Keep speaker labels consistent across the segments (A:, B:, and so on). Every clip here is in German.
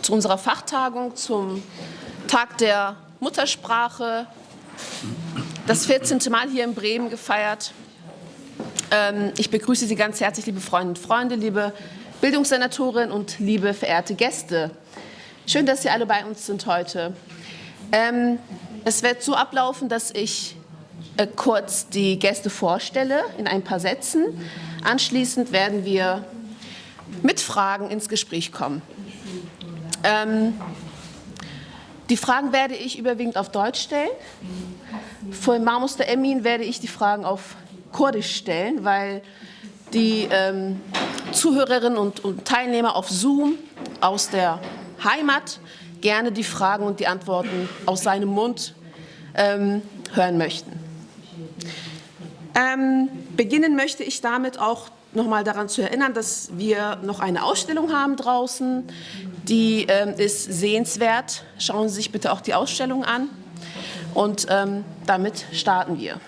A: zu unserer Fachtagung zum Tag der Muttersprache, das 14. Mal hier in Bremen gefeiert. Ich begrüße Sie ganz herzlich, liebe Freundinnen und Freunde, liebe Bildungssenatorin und liebe verehrte Gäste. Schön, dass Sie alle bei uns sind heute. Es wird so ablaufen, dass ich kurz die Gäste vorstelle in ein paar Sätzen. Anschließend werden wir mit Fragen ins Gespräch kommen. Die Fragen werde ich überwiegend auf Deutsch stellen. Für Mahmut Emin werde ich die Fragen auf Kurdisch stellen, weil die Zuhörerinnen und Teilnehmer auf Zoom aus der Heimat gerne die Fragen und die Antworten aus seinem Mund hören möchten. Beginnen möchte ich damit auch noch mal daran zu erinnern, dass wir noch eine Ausstellung haben draußen, die ist sehenswert. Schauen Sie sich bitte auch die Ausstellung an und damit starten wir.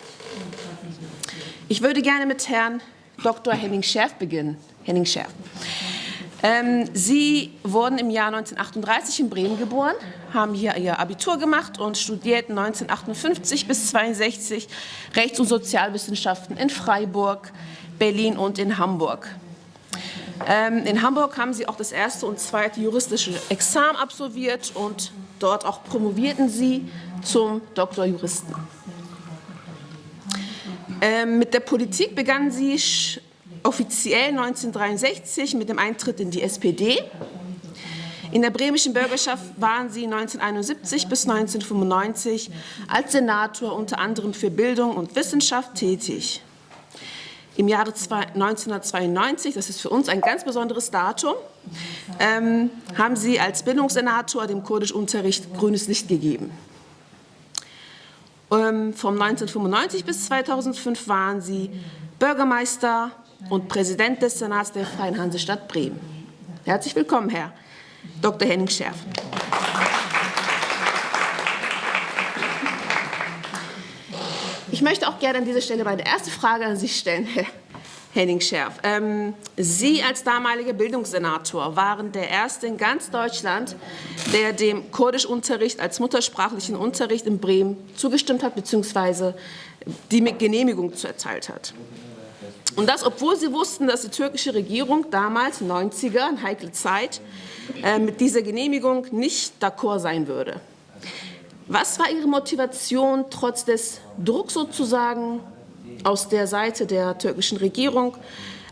A: Ich würde gerne mit Herrn Dr. Henning Scherf beginnen. Henning Scherf. Sie wurden im Jahr 1938 in Bremen geboren, haben hier Ihr Abitur gemacht und studierten 1958 bis 1962 Rechts- und Sozialwissenschaften in Freiburg, Berlin und in Hamburg. In Hamburg haben Sie auch das erste und zweite juristische Examen absolviert und dort auch promovierten Sie zum Doktor Juristen. Mit der Politik begannen Sie offiziell 1963 mit dem Eintritt in die SPD. In der bremischen Bürgerschaft waren Sie 1971 bis 1995 als Senator unter anderem für Bildung und Wissenschaft tätig. Im Jahre 1992, das ist für uns ein ganz besonderes Datum, haben Sie als Bildungssenator dem Kurdischunterricht grünes Licht gegeben. Von 1995 bis 2005 waren Sie Bürgermeister und Präsident des Senats der Freien Hansestadt Bremen. Herzlich willkommen, Herr Dr. Henning Scherf. Ich möchte auch gerne an dieser Stelle meine erste Frage an Sie stellen, Herr Henning Scherf. Sie als damaliger Bildungssenator waren der Erste in ganz Deutschland, der dem Kurdischunterricht als muttersprachlichen Unterricht in Bremen zugestimmt hat bzw. die Genehmigung erteilt hat. Und das, obwohl Sie wussten, dass die türkische Regierung damals, 90er, eine heikle Zeit, mit dieser Genehmigung nicht d'accord sein würde. Was war Ihre Motivation, trotz des Drucks sozusagen aus der Seite der türkischen Regierung,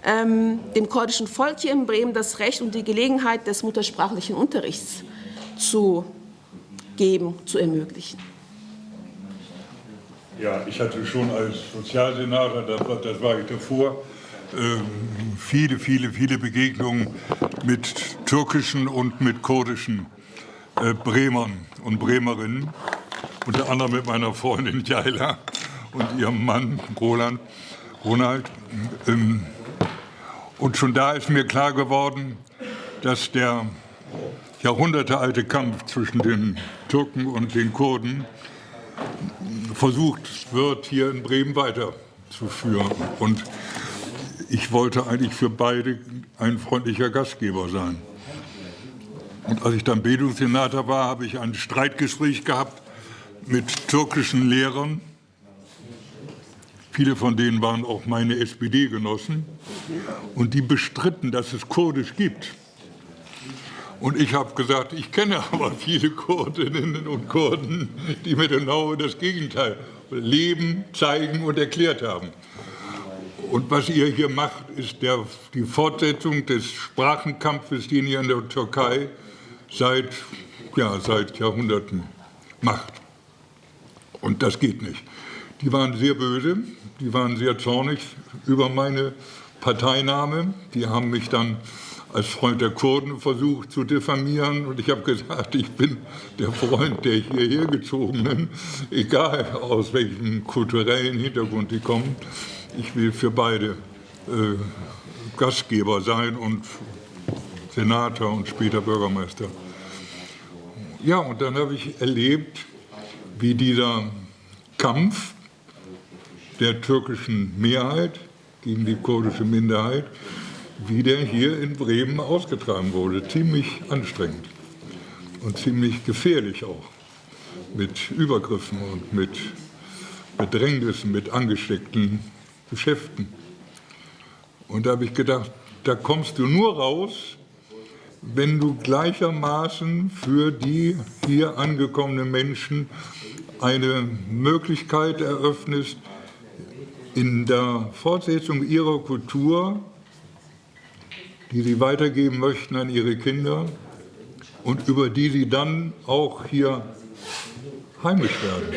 A: dem kurdischen Volk hier in Bremen das Recht und die Gelegenheit des muttersprachlichen Unterrichts zu geben, zu ermöglichen?
B: Ja, ich hatte schon als Sozialsenator, das war ich davor, viele Begegnungen mit türkischen und mit kurdischen Bremern und Bremerinnen, unter anderem mit meiner Freundin Jaila und ihrem Mann Ronald. Und schon da ist mir klar geworden, dass der jahrhundertealte Kampf zwischen den Türken und den Kurden versucht wird, hier in Bremen weiterzuführen. Und ich wollte eigentlich für beide ein freundlicher Gastgeber sein. Und als ich dann Bildungssenator war, habe ich ein Streitgespräch gehabt mit türkischen Lehrern. Viele von denen waren auch meine SPD-Genossen. Und die bestritten, dass es Kurdisch gibt. Und ich habe gesagt, ich kenne aber viele Kurdinnen und Kurden, die mir genau das Gegenteil leben, zeigen und erklärt haben. Und was ihr hier macht, ist die Fortsetzung des Sprachenkampfes, den ihr in der Türkei seit Jahrhunderten macht. Und das geht nicht. Die waren sehr böse, die waren sehr zornig über meine Parteinahme. Die haben mich dann als Freund der Kurden versucht zu diffamieren. Und ich habe gesagt, ich bin der Freund der hierher gezogenen, egal aus welchem kulturellen Hintergrund die kommen. Ich will für beide Gastgeber sein und Senator und später Bürgermeister. Ja, und dann habe ich erlebt, wie dieser Kampf der türkischen Mehrheit gegen die kurdische Minderheit wieder hier in Bremen ausgetragen wurde. Ziemlich anstrengend. und ziemlich gefährlich auch, mit Übergriffen und mit Bedrängnissen, mit angesteckten Geschäften. Und da habe ich gedacht, da kommst du nur raus, wenn du gleichermaßen für die hier angekommenen Menschen eine Möglichkeit eröffnest, in der Fortsetzung ihrer Kultur, die sie weitergeben möchten an ihre Kinder und über die sie dann auch hier heimisch werden,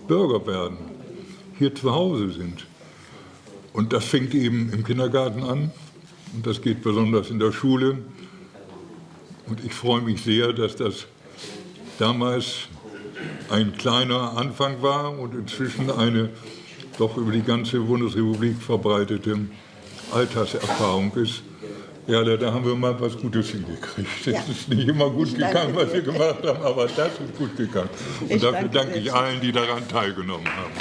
B: Bürger werden, hier zu Hause sind. Und das fängt eben im Kindergarten an und das geht besonders in der Schule. Und ich freue mich sehr, dass das damals ein kleiner Anfang war und inzwischen eine doch über die ganze Bundesrepublik verbreitete Alltagserfahrung ist. Ja, da haben wir mal was Gutes hingekriegt. Es ist nicht immer gut gegangen, was wir gemacht haben, aber das ist gut gegangen. Und dafür danke ich allen, die daran teilgenommen haben.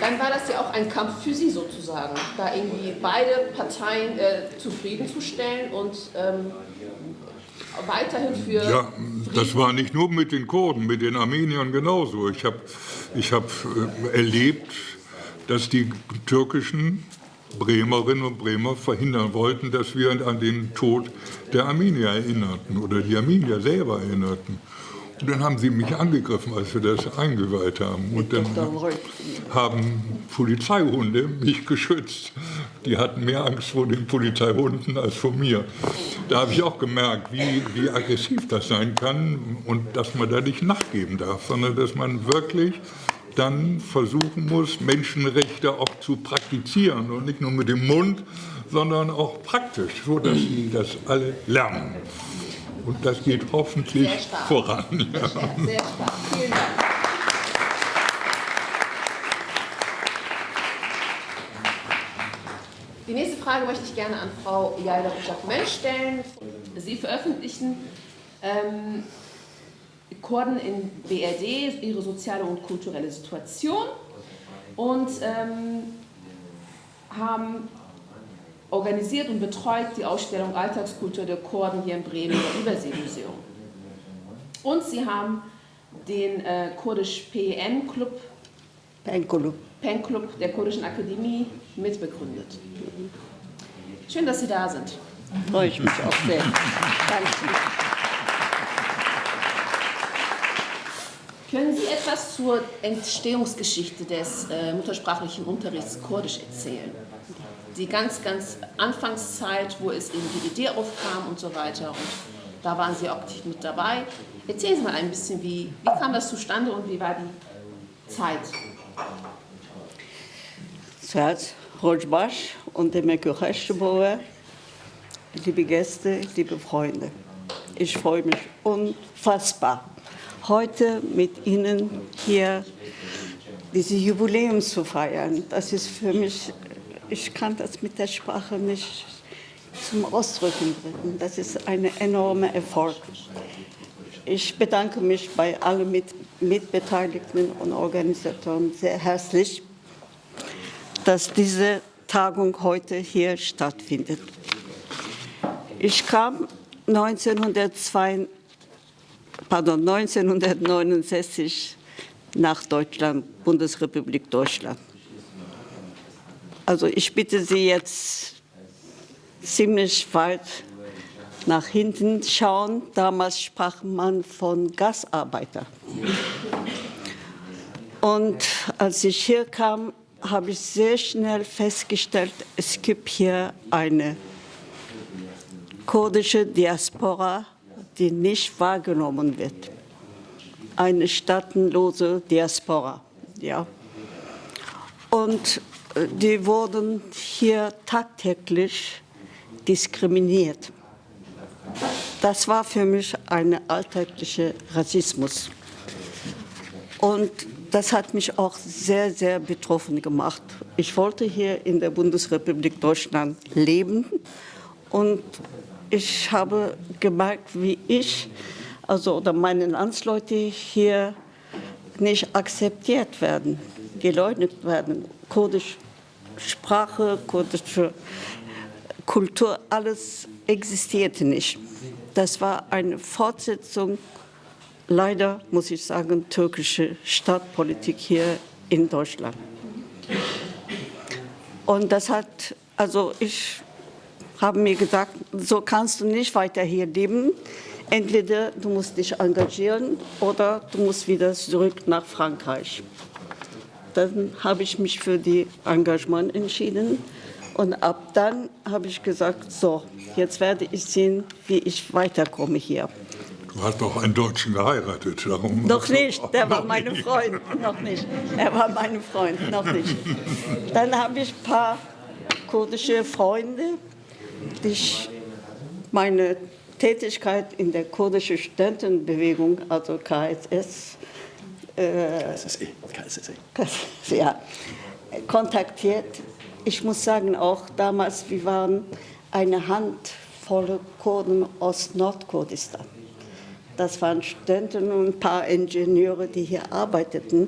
A: Dann war das ja auch ein Kampf für Sie sozusagen, da irgendwie beide Parteien zufriedenzustellen und weiterhin für...
B: Ja, das war nicht nur mit den Kurden, mit den Armeniern genauso. Ich hab erlebt, dass die türkischen Bremerinnen und Bremer verhindern wollten, dass wir an den Tod der Armenier erinnerten oder die Armenier selber erinnerten. Und dann haben sie mich angegriffen, als wir das eingeweiht haben. Und dann haben Polizeihunde mich geschützt. Die hatten mehr Angst vor den Polizeihunden als vor mir. Da habe ich auch gemerkt, wie aggressiv das sein kann und dass man da nicht nachgeben darf, sondern dass man wirklich dann versuchen muss, Menschenrechte auch zu praktizieren und nicht nur mit dem Mund, sondern auch praktisch, so dass sie das alle lernen. Und das geht hoffentlich voran.
A: Sehr stark. Vielen Dank. Die nächste Frage möchte ich gerne an Frau Yayla Uşak-Mensch stellen. Sie veröffentlichen Kurden in BRD, ihre soziale und kulturelle Situation und haben organisiert und betreut die Ausstellung Alltagskultur der Kurden hier in Bremen im Überseemuseum. Und Sie haben den kurdisch PEN-Club der Kurdischen Akademie mitbegründet. Schön, dass Sie da sind.
C: Freue ich mich auch sehr. Danke.
A: Können Sie etwas zur Entstehungsgeschichte des muttersprachlichen Unterrichts Kurdisch erzählen? Die ganz Anfangszeit, wo es in die Idee aufkam und so weiter. Und da waren Sie aktiv mit dabei. Erzählen Sie mal ein bisschen, wie kam das zustande und wie war die Zeit?
C: Zuerst Rojbash und Demek-Ucheştepoğlu, liebe Gäste, liebe Freunde. Ich freue mich unfassbar, heute mit Ihnen hier dieses Jubiläum zu feiern. Das ist für mich, ich kann das mit der Sprache nicht zum Ausdrücken bringen. Das ist ein enormer Erfolg. Ich bedanke mich bei allen Mitbeteiligten und Organisatoren sehr herzlich, dass diese Tagung heute hier stattfindet. Ich kam 1969 nach Deutschland, Bundesrepublik Deutschland. Also ich bitte Sie jetzt ziemlich weit nach hinten schauen. Damals sprach man von Gastarbeiter. Und als ich hier kam, habe ich sehr schnell festgestellt, es gibt hier eine kurdische Diaspora, die nicht wahrgenommen wird. Eine staatenlose Diaspora. Ja. Und die wurden hier tagtäglich diskriminiert. Das war für mich ein alltäglicher Rassismus. Und das hat mich auch sehr, sehr betroffen gemacht. Ich wollte hier in der Bundesrepublik Deutschland leben und ich habe gemerkt, wie ich, oder meine Landsleute hier nicht akzeptiert werden, geleugnet werden. Kurdische Sprache, kurdische Kultur, alles existierte nicht. Das war eine Fortsetzung, leider muss ich sagen, türkische Staatspolitik hier in Deutschland. Und das hat, also ich habe mir gesagt, so kannst du nicht weiter hier leben. Entweder du musst dich engagieren oder du musst wieder zurück nach Frankreich. Dann habe ich mich für die Engagement entschieden und ab dann habe ich gesagt, so, jetzt werde ich sehen, wie ich weiterkomme hier.
B: Du hast doch einen Deutschen geheiratet. Darum
C: Noch nicht, der war mein Freund, noch nicht. Er war mein Freund, noch nicht. Dann habe ich ein paar kurdische Freunde, die meine Tätigkeit in der kurdischen Studentenbewegung, also KSS, ja, kontaktiert. Ich muss sagen, auch damals, wir waren eine Handvoll Kurden aus Nordkurdistan. Das waren Studenten und ein paar Ingenieure, die hier arbeiteten.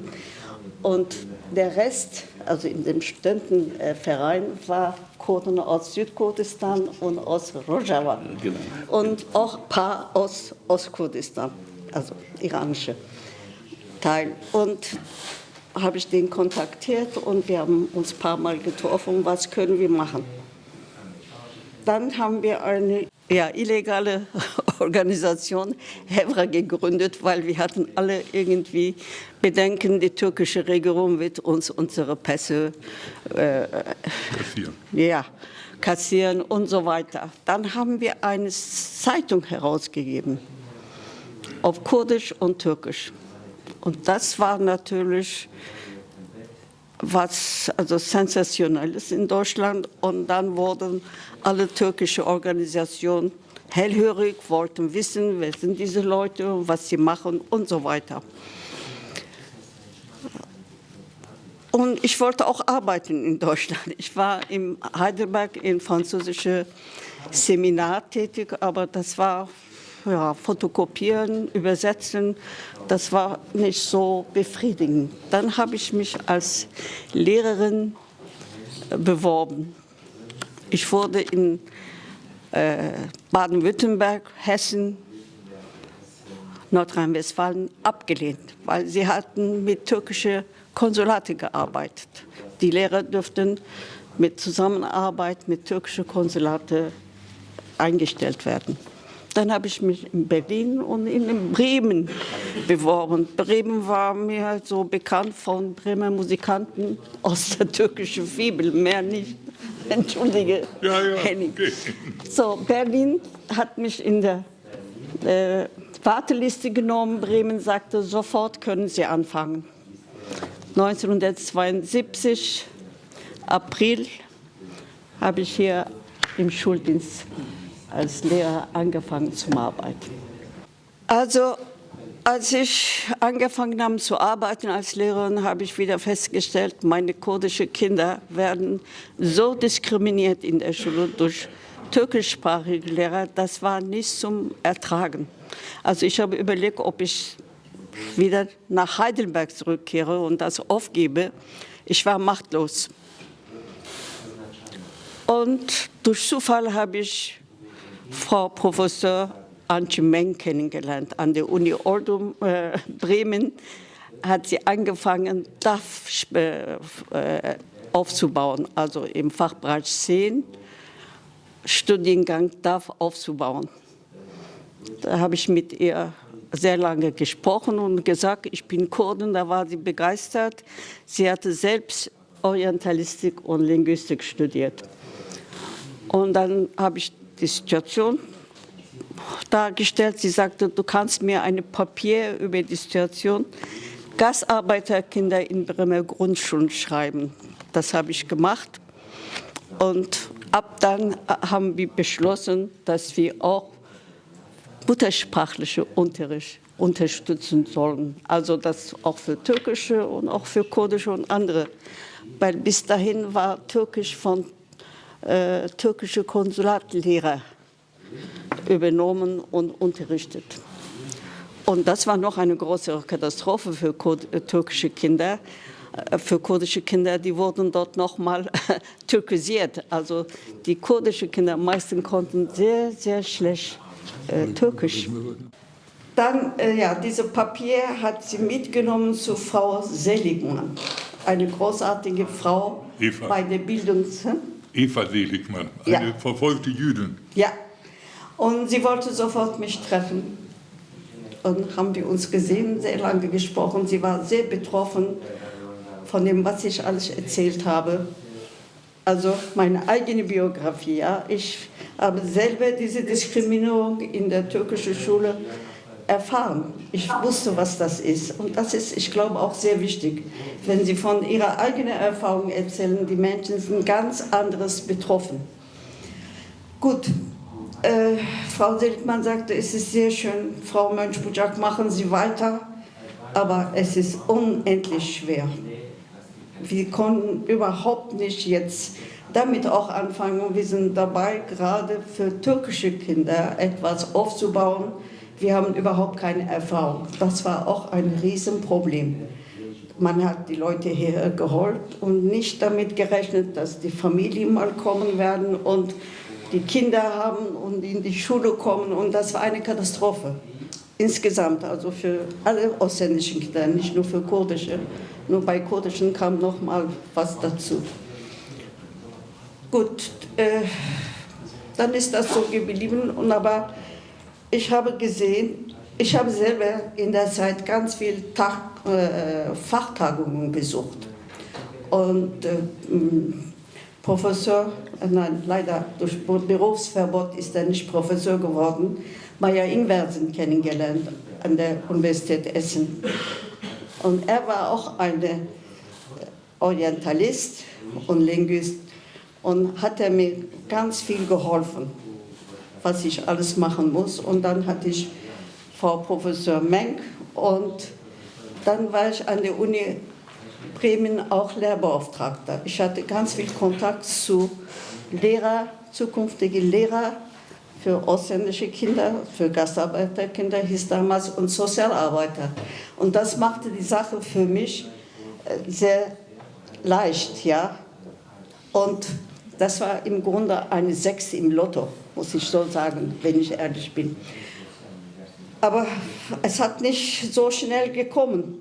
C: Und der Rest, also in dem Studentenverein, war Kurden aus Südkurdistan und aus Rojava. Genau. Und auch ein paar aus Ostkurdistan, also iranische Teil. Und habe ich den kontaktiert und wir haben uns ein paar Mal getroffen, was können wir machen. Dann haben wir eine illegale Organisation, Hevra, gegründet, weil wir hatten alle irgendwie Bedenken, die türkische Regierung wird uns unsere Pässe kassieren und so weiter. Dann haben wir eine Zeitung herausgegeben, auf Kurdisch und Türkisch. Und das war natürlich was Sensationelles in Deutschland. Und dann wurden alle türkische Organisationen hellhörig, wollten wissen, wer sind diese Leute und was sie machen und so weiter. Und ich wollte auch arbeiten in Deutschland. Ich war in Heidelberg im französischen Seminar tätig, aber das war fotokopieren, übersetzen, das war nicht so befriedigend. Dann habe ich mich als Lehrerin beworben. Ich wurde in Baden-Württemberg, Hessen, Nordrhein-Westfalen abgelehnt, weil sie hatten mit türkischen Konsulaten gearbeitet. Die Lehrer dürften mit Zusammenarbeit mit türkischen Konsulaten eingestellt werden. Dann habe ich mich in Berlin und in Bremen beworben. Bremen war mir so bekannt von Bremer Musikanten aus der türkischen Fibel, mehr nicht. Entschuldige, Henning. Okay. So, Berlin hat mich in der Warteliste genommen. Bremen sagte, sofort können Sie anfangen. 1972, April, habe ich hier im Schuldienst als Lehrer angefangen zu arbeiten. Also, als ich angefangen habe zu arbeiten als Lehrerin, habe ich wieder festgestellt, meine kurdischen Kinder werden so diskriminiert in der Schule durch türkischsprachige Lehrer, das war nicht zum Ertragen. Also ich habe überlegt, ob ich wieder nach Heidelberg zurückkehre und das aufgebe. Ich war machtlos. Und durch Zufall habe ich Frau Professor Antje Meng kennengelernt. An der Uni Oldum Bremen hat sie angefangen, DAF aufzubauen, also im Fachbereich 10, Studiengang DAF aufzubauen. Da habe ich mit ihr sehr lange gesprochen und gesagt, ich bin Kurdin, da war sie begeistert. Sie hatte selbst Orientalistik und Linguistik studiert. Und dann habe ich die Situation dargestellt. Sie sagte, du kannst mir ein Papier über die Situation Gastarbeiterkinder in Bremer Grundschulen schreiben. Das habe ich gemacht. Und ab dann haben wir beschlossen, dass wir auch muttersprachliche Unterricht unterstützen sollen. Also das auch für türkische und auch für kurdische und andere. Weil bis dahin war Türkisch von türkische Konsulatlehrer übernommen und unterrichtet. Und das war noch eine große Katastrophe für türkische Kinder. für kurdische Kinder, die wurden dort nochmal türkisiert. Also die kurdischen Kinder meisten konnten sehr, sehr schlecht Türkisch. Dann, dieses Papier hat sie mitgenommen zu Frau Seligmann, eine großartige Frau
B: Eva.
C: bei der
B: Eva Seligmann, eine verfolgte Jüdin.
C: Ja, und sie wollte sofort mich treffen. Und haben wir uns gesehen, sehr lange gesprochen. Sie war sehr betroffen von dem, was ich alles erzählt habe. Also meine eigene Biografie. Ja. Ich habe selber diese Diskriminierung in der türkischen Schule erfahren. Ich wusste, was das ist. Und das ist, ich glaube, auch sehr wichtig. Wenn Sie von Ihrer eigenen Erfahrung erzählen, die Menschen sind ganz anderes betroffen. Gut, Frau Seligmann sagte, es ist sehr schön, Frau Mönch-Bucak, machen Sie weiter, aber es ist unendlich schwer. Wir konnten überhaupt nicht jetzt damit auch anfangen. Wir sind dabei, gerade für türkische Kinder etwas aufzubauen. Wir haben überhaupt keine Erfahrung. Das war auch ein Riesenproblem. Man hat die Leute hierher geholt und nicht damit gerechnet, dass die Familien mal kommen werden und die Kinder haben und in die Schule kommen. Und das war eine Katastrophe. Insgesamt, also für alle ausländischen Kinder, nicht nur für kurdische. Nur bei kurdischen kam noch mal was dazu. Gut, dann ist das so geblieben. Und aber ich habe gesehen, ich habe selber in der Zeit ganz viele Fachtagungen besucht. Und Professor, nein, leider durch Berufsverbot ist er nicht Professor geworden, Maja Ingwersen kennengelernt an der Universität Essen. Und er war auch ein Orientalist und Linguist und hat er mir ganz viel geholfen, was ich alles machen muss. Und dann hatte ich Frau Professor Menk und dann war ich an der Uni Bremen auch Lehrbeauftragter. Ich hatte ganz viel Kontakt zu zukünftigen Lehrern für ausländische Kinder, für Gastarbeiterkinder hieß damals und Sozialarbeiter. Und das machte die Sache für mich sehr leicht, ja. Und das war im Grunde eine 6 im Lotto, muss ich so sagen, wenn ich ehrlich bin. Aber es hat nicht so schnell gekommen.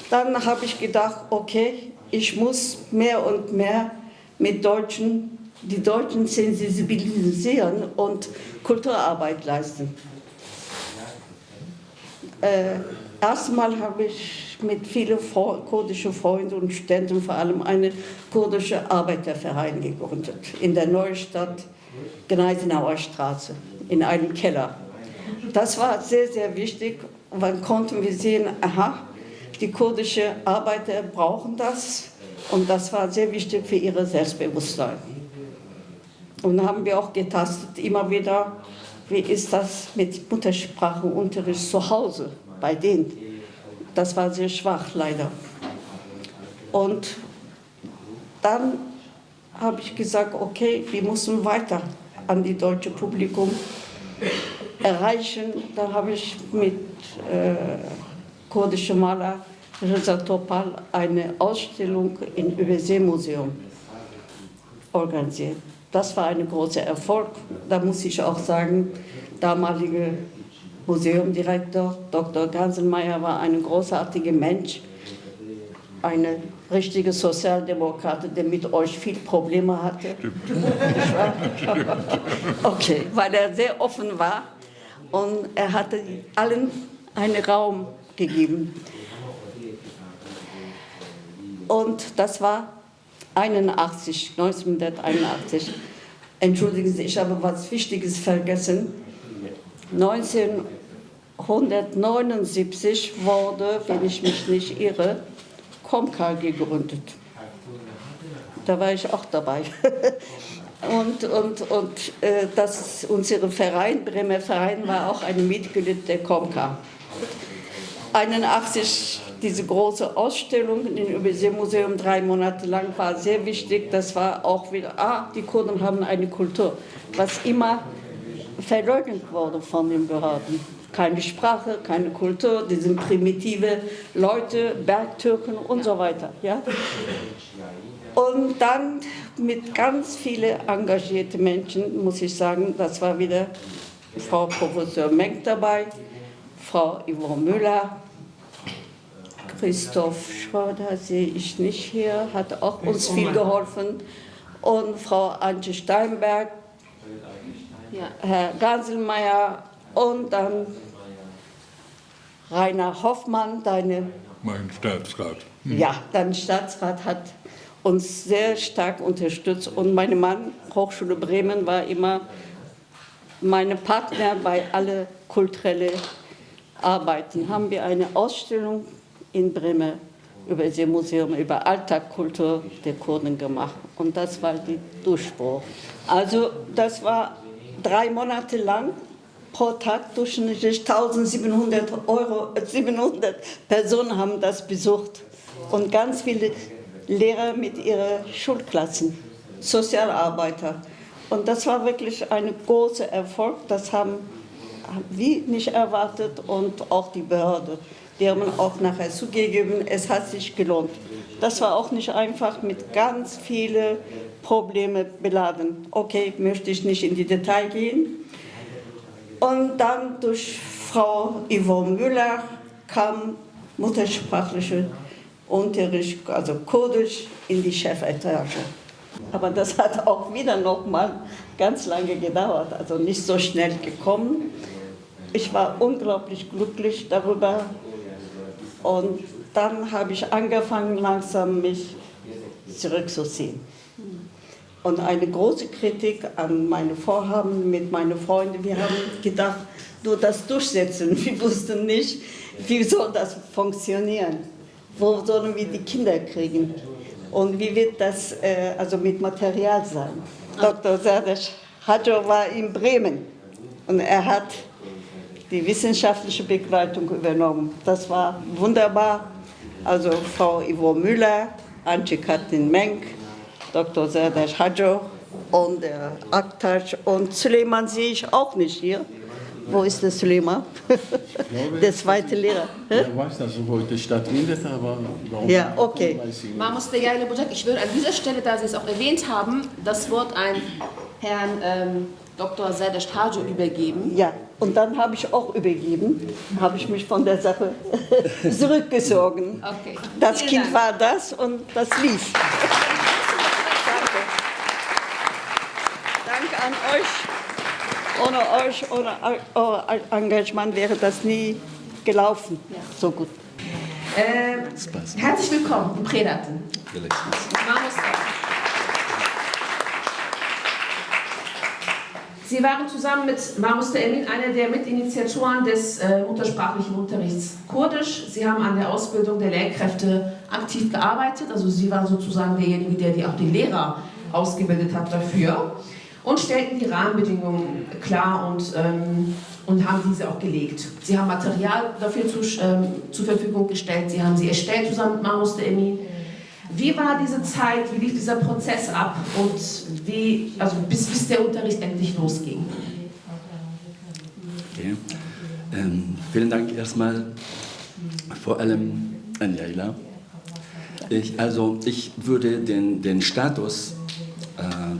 C: Dann habe ich gedacht, okay, ich muss mehr und mehr mit die Deutschen sensibilisieren und Kulturarbeit leisten. Erstmal habe ich mit vielen kurdischen Freunden und Studenten vor allem einen kurdischen Arbeiterverein gegründet in der Neustadt, Gneisenauer Straße, in einem Keller. Das war sehr, sehr wichtig. Und dann konnten wir sehen, aha, die kurdischen Arbeiter brauchen das. Und das war sehr wichtig für ihr Selbstbewusstsein. Und dann haben wir auch getastet, immer wieder, wie ist das mit Muttersprachenunterricht zu Hause bei denen. Das war sehr schwach, leider. Und dann habe ich gesagt, okay, wir müssen weiter an die deutsche Publikum erreichen. Da habe ich mit kurdischen Maler Reza Topal eine Ausstellung im Überseemuseum organisiert. Das war ein großer Erfolg. Da muss ich auch sagen, damaliger Museumdirektor Dr. Ganselmeier war ein großartiger Mensch, ein richtiger Sozialdemokrat, der mit euch viel Probleme hatte. Okay, weil er sehr offen war und er hatte allen einen Raum gegeben. Und das war 1981. Entschuldigen Sie, ich habe was Wichtiges vergessen. 1979 wurde, wenn ich mich nicht irre, Komka gegründet. Da war ich auch dabei. Und unser Verein, Bremer Verein, war auch ein Mitglied der Komka. 1981 diese große Ausstellung im Überseemuseum 3 Monate lang war sehr wichtig. Das war auch wieder, die Kurden haben eine Kultur, was immer verleugnet wurde von den Behörden. keine Sprache, keine Kultur, die sind primitive Leute, Bergtürken und so weiter. Ja? Und dann mit ganz vielen engagierten Menschen, muss ich sagen, das war wieder Frau Professor Menk dabei, Frau Yvonne Müller, Christoph Schröder sehe ich nicht hier, hat auch uns viel geholfen, und Frau Antje Steinberg, Herr Ganselmeier und dann Rainer Hoffmann,
B: Mein Staatsrat.
C: ja, dein Staatsrat hat uns sehr stark unterstützt, und mein Mann, Hochschule Bremen, war immer mein Partner bei alle kulturellen Arbeiten. Haben wir eine Ausstellung in Bremen über das Museum, über Alltagskultur der Kurden gemacht, und das war der Durchbruch. Also das war 3 Monate lang, pro Tag durchschnittlich 1700 700 Personen haben das besucht, und ganz viele Lehrer mit ihren Schulklassen, Sozialarbeiter. Und das war wirklich ein großer Erfolg, das haben wir nicht erwartet, und auch die Behörde. Die haben auch nachher zugegeben, es hat sich gelohnt. Das war auch nicht einfach, mit ganz vielen Problemen beladen. Okay, möchte ich nicht in die Detail gehen. Und dann durch Frau Yvonne Müller kam muttersprachlicher Unterricht, also Kurdisch, in die Chefetage. Aber das hat auch wieder noch mal ganz lange gedauert, also nicht so schnell gekommen. Ich war unglaublich glücklich darüber, und dann habe ich angefangen, langsam mich zurückzuziehen. Und eine große Kritik an meine Vorhaben mit meinen Freunden. Wir haben gedacht, nur das durchsetzen. Wir wussten nicht, wie soll das funktionieren. Wo sollen wir die Kinder kriegen? Und wie wird das also mit Material sein? Dr. Serdar Hadjo war in Bremen, und er hat die wissenschaftliche Begleitung übernommen. Das war wunderbar. Also Frau Yvonne Müller, Antje-Kathrin Menk, Dr. Serdar Hadjo und der Aktaş, und Süleyman sehe ich auch nicht hier. Wo ist der Süleyman? Der zweite Lehrer.
D: Ich weiß, dass es heute stattfindet, aber warum?
C: Ja, okay.
A: Mamus Deyaylı Bucak, ich würde an dieser Stelle, da Sie es auch erwähnt haben, das Wort an Herrn Dr. Serdar Hadjo übergeben.
C: Ja, und dann habe ich auch übergeben, habe ich mich von der Sache zurückgezogen.
A: Okay.
C: Das
A: Vielen
C: Kind
A: Dank.
C: war das, und das lief. Danke. Danke an euch. Ohne euch, ohne euer Engagement wäre das nie gelaufen. So gut.
A: Herzlich willkommen in Predaten. Mamus. Sie waren zusammen mit Mamus Emin einer der Mitinitiatoren des muttersprachlichen Unterrichts Kurdisch. Sie haben an der Ausbildung der Lehrkräfte aktiv gearbeitet. Also Sie waren sozusagen derjenige, der auch die Lehrer ausgebildet hat dafür. Und stellten die Rahmenbedingungen klar und haben diese auch gelegt. Sie haben Material dafür zur Verfügung gestellt. Sie haben sie erstellt zusammen mit Mamus Emin. Wie war diese Zeit, wie lief dieser Prozess ab und wie, also bis der Unterricht endlich losging?
E: Okay. Vielen Dank erstmal, vor allem an Leila. Ich würde den Status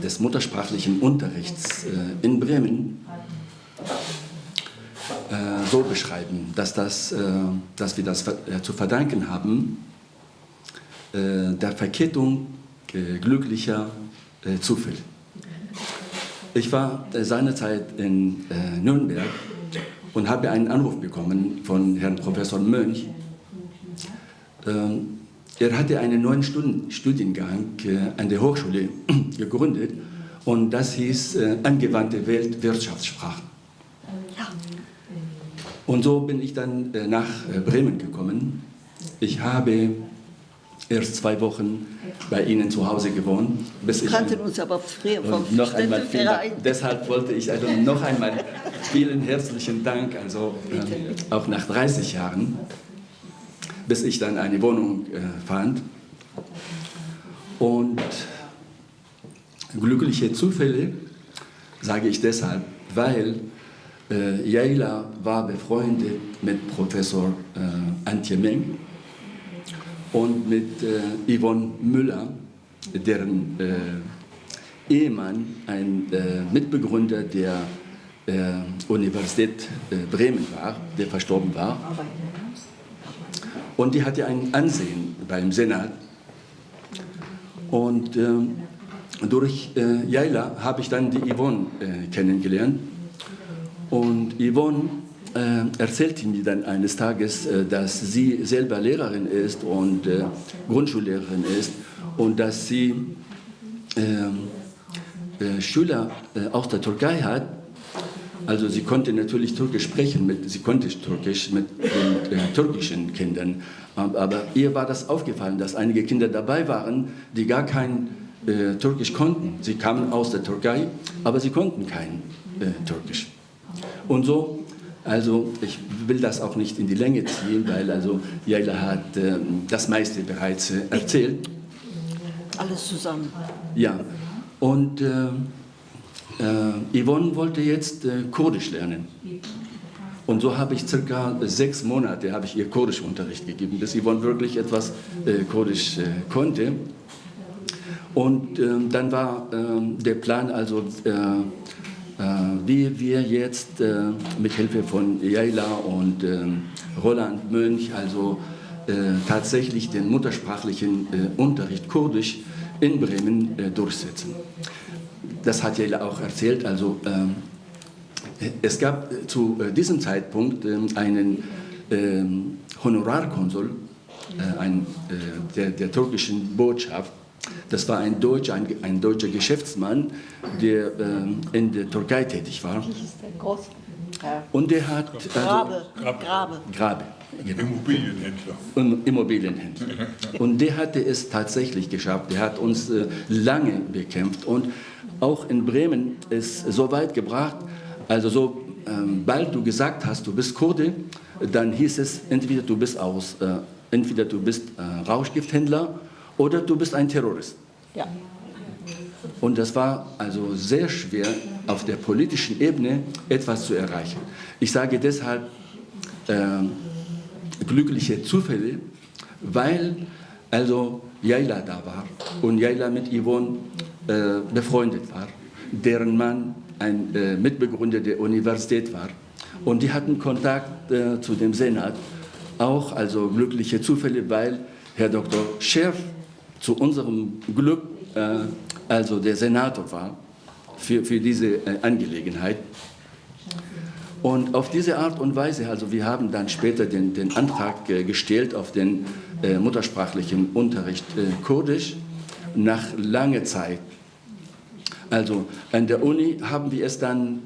E: des muttersprachlichen Unterrichts in Bremen so beschreiben, dass wir das zu verdanken haben der Verkettung glücklicher Zufälle. Ich war seinerzeit in Nürnberg und habe einen Anruf bekommen von Herrn Professor Mönch. Er hatte einen neuen Studiengang an der Hochschule gegründet, und das hieß angewandte Weltwirtschaftssprachen. Und so bin ich dann nach Bremen gekommen. Ich habe erst 2 Wochen bei Ihnen zu Hause gewohnt.
C: Wir kannten uns aber früher vom
E: noch einmal vielen Dank.
C: Studentenverein.
E: Deshalb wollte ich also noch einmal vielen herzlichen Dank, also auch nach 30 Jahren, bis ich dann eine Wohnung fand. Und glückliche Zufälle sage ich deshalb, weil Yayla war befreundet mit Professor Antje Meng und mit Yvonne Müller, deren Ehemann ein Mitbegründer der Universität Bremen war, der verstorben war. Und die hatte ein Ansehen beim Senat. Und durch Yayla habe ich dann die Yvonne kennengelernt. Und Yvonne erzählte mir dann eines Tages, dass sie selber Lehrerin ist und Grundschullehrerin ist und dass sie Schüler aus der Türkei hat. Also sie konnte natürlich Türkisch sprechen, sie konnte Türkisch mit den türkischen Kindern. Aber ihr war das aufgefallen, dass einige Kinder dabei waren, die gar kein Türkisch konnten. Sie kamen aus der Türkei, aber sie konnten kein Türkisch. Und so, also ich will das auch nicht in die Länge ziehen, weil also Yayla hat das meiste bereits erzählt.
C: Alles zusammen.
E: Ja, und Yvonne wollte jetzt Kurdisch lernen. Und so habe ich circa 6 Monate habe ich ihr Kurdischunterricht gegeben, bis Yvonne wirklich etwas Kurdisch konnte. Und dann war der Plan, also wie wir jetzt mit Hilfe von Yayla und Roland Mönch also tatsächlich den muttersprachlichen Unterricht Kurdisch in Bremen durchsetzen. Das hat Yayla auch erzählt. Also es gab zu diesem Zeitpunkt einen Honorarkonsul der türkischen Botschaft. Das war ein deutscher Geschäftsmann, der in der Türkei tätig war. Und der hat Grabe. Genau. Immobilienhändler. Und der hatte es tatsächlich geschafft. Der hat uns lange bekämpft und auch in Bremen es so weit gebracht, also sobald du gesagt hast, du bist Kurde, dann hieß es, entweder du bist Rauschgifthändler oder du bist ein Terrorist.
C: Ja.
E: Und das war also sehr schwer, auf der politischen Ebene etwas zu erreichen. Ich sage deshalb glückliche Zufälle, weil also Yayla da war und Yayla mit Yvonne befreundet war, deren Mann ein Mitbegründer der Universität war. Und die hatten Kontakt zu dem Senat, auch also glückliche Zufälle, weil Herr Dr. Scherf zu unserem Glück also der Senator war für diese Angelegenheit. Und auf diese Art und Weise, also wir haben dann später den Antrag gestellt auf den muttersprachlichen Unterricht Kurdisch nach langer Zeit. Also an der Uni haben wir es dann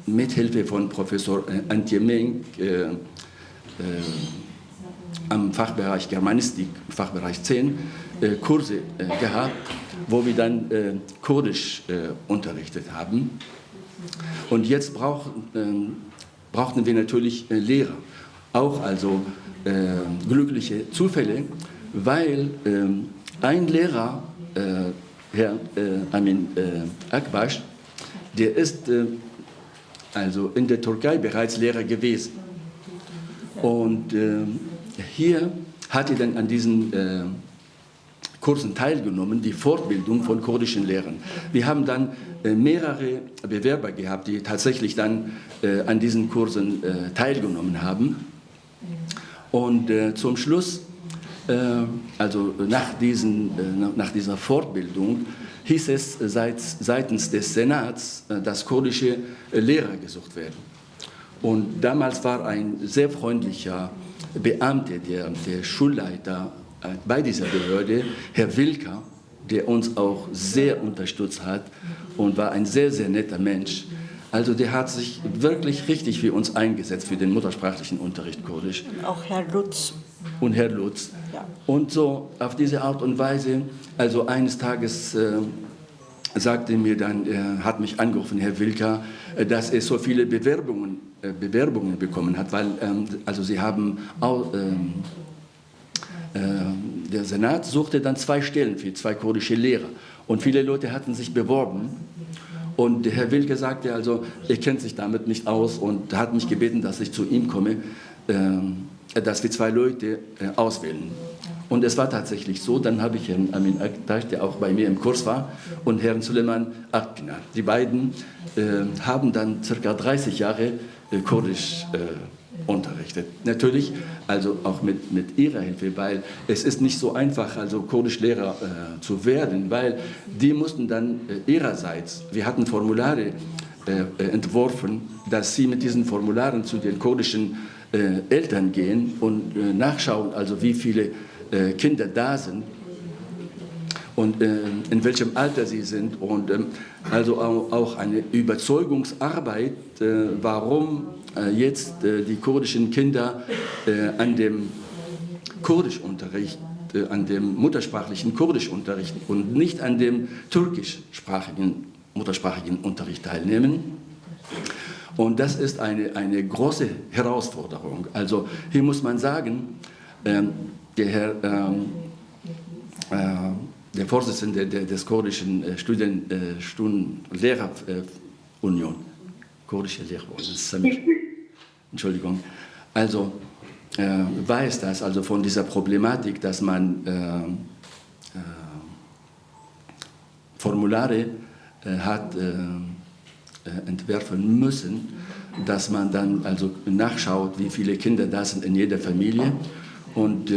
E: mit Hilfe von Professor Antje Meng am Fachbereich Germanistik, Fachbereich 10, Kurse gehabt, wo wir dann Kurdisch unterrichtet haben. Und jetzt brauchten wir natürlich Lehrer, auch also glückliche Zufälle, weil ein Lehrer, Herr Amin Akbaş, der ist also in der Türkei bereits Lehrer gewesen. Und hier hat er dann an diesen Kursen teilgenommen, die Fortbildung von kurdischen Lehrern. Wir haben dann mehrere Bewerber gehabt, die tatsächlich dann an diesen Kursen teilgenommen haben. Und zum Schluss, also nach dieser Fortbildung, hieß es seitens des Senats, dass kurdische Lehrer gesucht werden. Und damals war ein sehr freundlicher Beamter, der Schulleiter bei dieser Behörde, Herr Wilker, der uns auch sehr unterstützt hat und war ein sehr, sehr netter Mensch. Also der hat sich wirklich richtig für uns eingesetzt, für den muttersprachlichen Unterricht Kurdisch.
C: Und auch Herr Lutz.
E: Und Herr Lutz.
C: Ja.
E: Und so auf diese Art und Weise, also eines Tages sagte mir dann, hat mich angerufen, Herr Wilker, dass er so viele Bewerbungen bekommen hat, weil also sie haben der Senat suchte dann 2 Stellen für 2 kurdische Lehrer und viele Leute hatten sich beworben Und der Herr Wilke sagte also, er kennt sich damit nicht aus und hat mich gebeten, dass ich zu ihm komme, dass wir 2 Leute auswählen. Und es war tatsächlich so, dann habe ich Herrn Amin Aktaş, der auch bei mir im Kurs war, und Herrn Süleyman Akpınar. Die beiden haben dann ca. 30 Jahre Kurdisch unterrichtet. Natürlich, also auch mit ihrer Hilfe, weil es ist nicht so einfach, also Kurdischlehrer zu werden, weil die mussten dann ihrerseits, wir hatten Formulare entworfen, dass sie mit diesen Formularen zu den kurdischen Eltern gehen und nachschauen, also wie viele Kinder da sind und in welchem Alter sie sind und also auch eine Überzeugungsarbeit, warum jetzt die kurdischen Kinder an dem Kurdischunterricht, an dem muttersprachlichen Kurdischunterricht und nicht an dem türkischsprachigen muttersprachigen Unterricht teilnehmen. Und das ist eine große Herausforderung. Also hier muss man sagen, der Herr, der Vorsitzende des kurdischen Lehrerunion, kurdische Lehrerunion, Entschuldigung, also weiß das also von dieser Problematik, dass man Formulare hat entwerfen müssen, dass man dann also nachschaut, wie viele Kinder da sind in jeder Familie. Und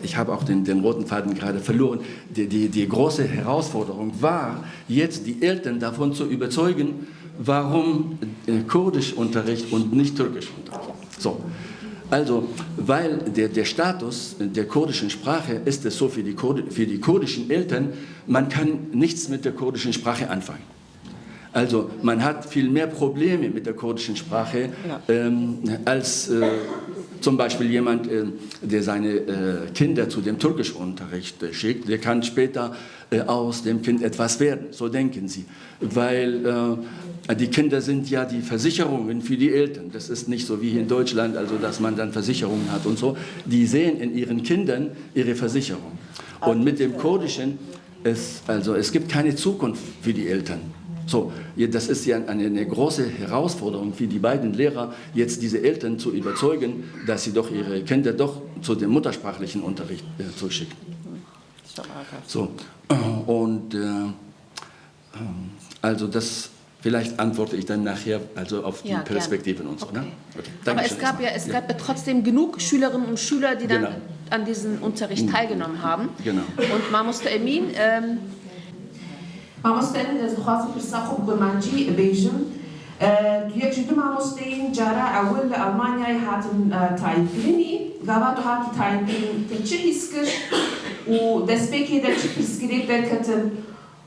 E: ich habe auch den roten Faden gerade verloren. Die große Herausforderung war, jetzt die Eltern davon zu überzeugen, warum Kurdischunterricht und nicht Türkischunterricht. So. Also, weil der Status der kurdischen Sprache ist es so für die kurdischen Eltern, man kann nichts mit der kurdischen Sprache anfangen. Also man hat viel mehr Probleme mit der kurdischen Sprache als zum Beispiel jemand, der seine Kinder zu dem Türkischunterricht schickt. Der kann später aus dem Kind etwas werden, so denken sie. Weil die Kinder sind ja die Versicherungen für die Eltern. Das ist nicht so wie hier in Deutschland, also dass man dann Versicherungen hat und so. Die sehen in ihren Kindern ihre Versicherung. Und mit dem Kurdischen, es gibt keine Zukunft für die Eltern. So, das ist ja eine große Herausforderung für die beiden Lehrer, jetzt diese Eltern zu überzeugen, dass sie doch ihre Kinder doch zu dem muttersprachlichen Unterricht zuschicken. So, und also das, vielleicht antworte ich dann nachher also auf die Perspektiven und so.
A: Okay.
E: Ne? Okay.
A: Aber es gab ja trotzdem genug Schülerinnen und Schüler, die dann an diesem Unterricht teilgenommen haben.
E: Genau.
A: Und Mamoste Emin,
F: مامۆستا من دەستخوازی پرسا خۆ بمانجی بێژم یەکی دو مامۆستەین جارە ئەوەل لە ئەڵمانیای هاتن تایپکردنی گاوات و هاتی تایپکردن چه هیچ کرد و دەستپێکی دە چ پرسگرێک دەرکەتن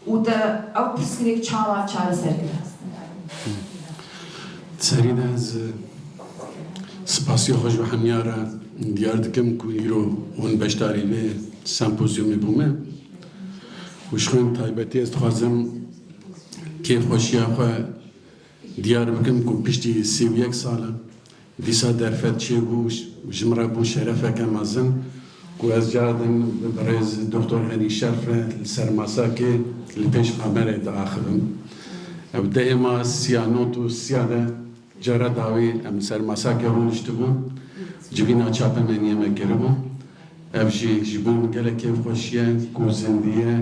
F: و ئەو پرسگرێک چاوە چارەسەر کرد.
G: سەرینە سپاسی خۆش بە هەمیارە دیار دکەم کو ئیرۆ هۆن بەشداری لێ سەمپۆزیۆمی بوومە وشخوێن تایبەتی ئەس دخوازم کێفخۆشییا خۆ دیار بکەم کو پشتی 31 ساڵە دیسا دەرفەت چێ بوو ژمرە بوو شەرەفەکە مەزن کو ئەس جادن بەڕێز دکتۆر هەنی شەرفە لەسەر ماساکێ لە پێش ئەمەرێ داخبم ئەو دەیەما سیانۆت و سیادە جارە داوی ئەم سەر ماساکێ ڕۆنیشت بوو جبینا چاپەمەنیەمە گربوو ئەو ژی بوون گەلە کێفخۆشیە کو زیندیە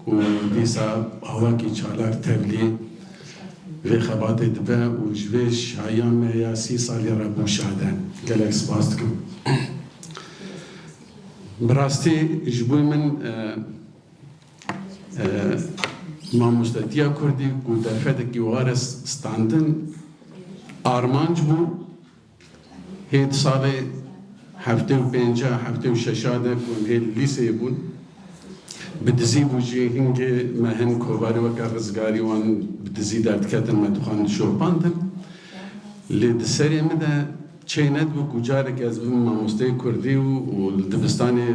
G: و دیسا هەواکی چالاک تەبلی وێ خەباتێ دبە و ژێ شایان مە یا 30 ساڵی ڕەبوو شادە گەلێک سپاس دکەم. بڕاستی ji bo min mamostetiya Kurdî ku derfetekî ware standin armanc bû hêt salê hefte û pênca hefte û şeşa de ku hê lîseyê bûn bi dizî bû jî hingê me hin kovarî weka rizgarî wan bi dizî derdiketin me dixwan şopandin lê di serê min de çênet bû ku carek ez bim mamosteyê Kurdî û li dibistanê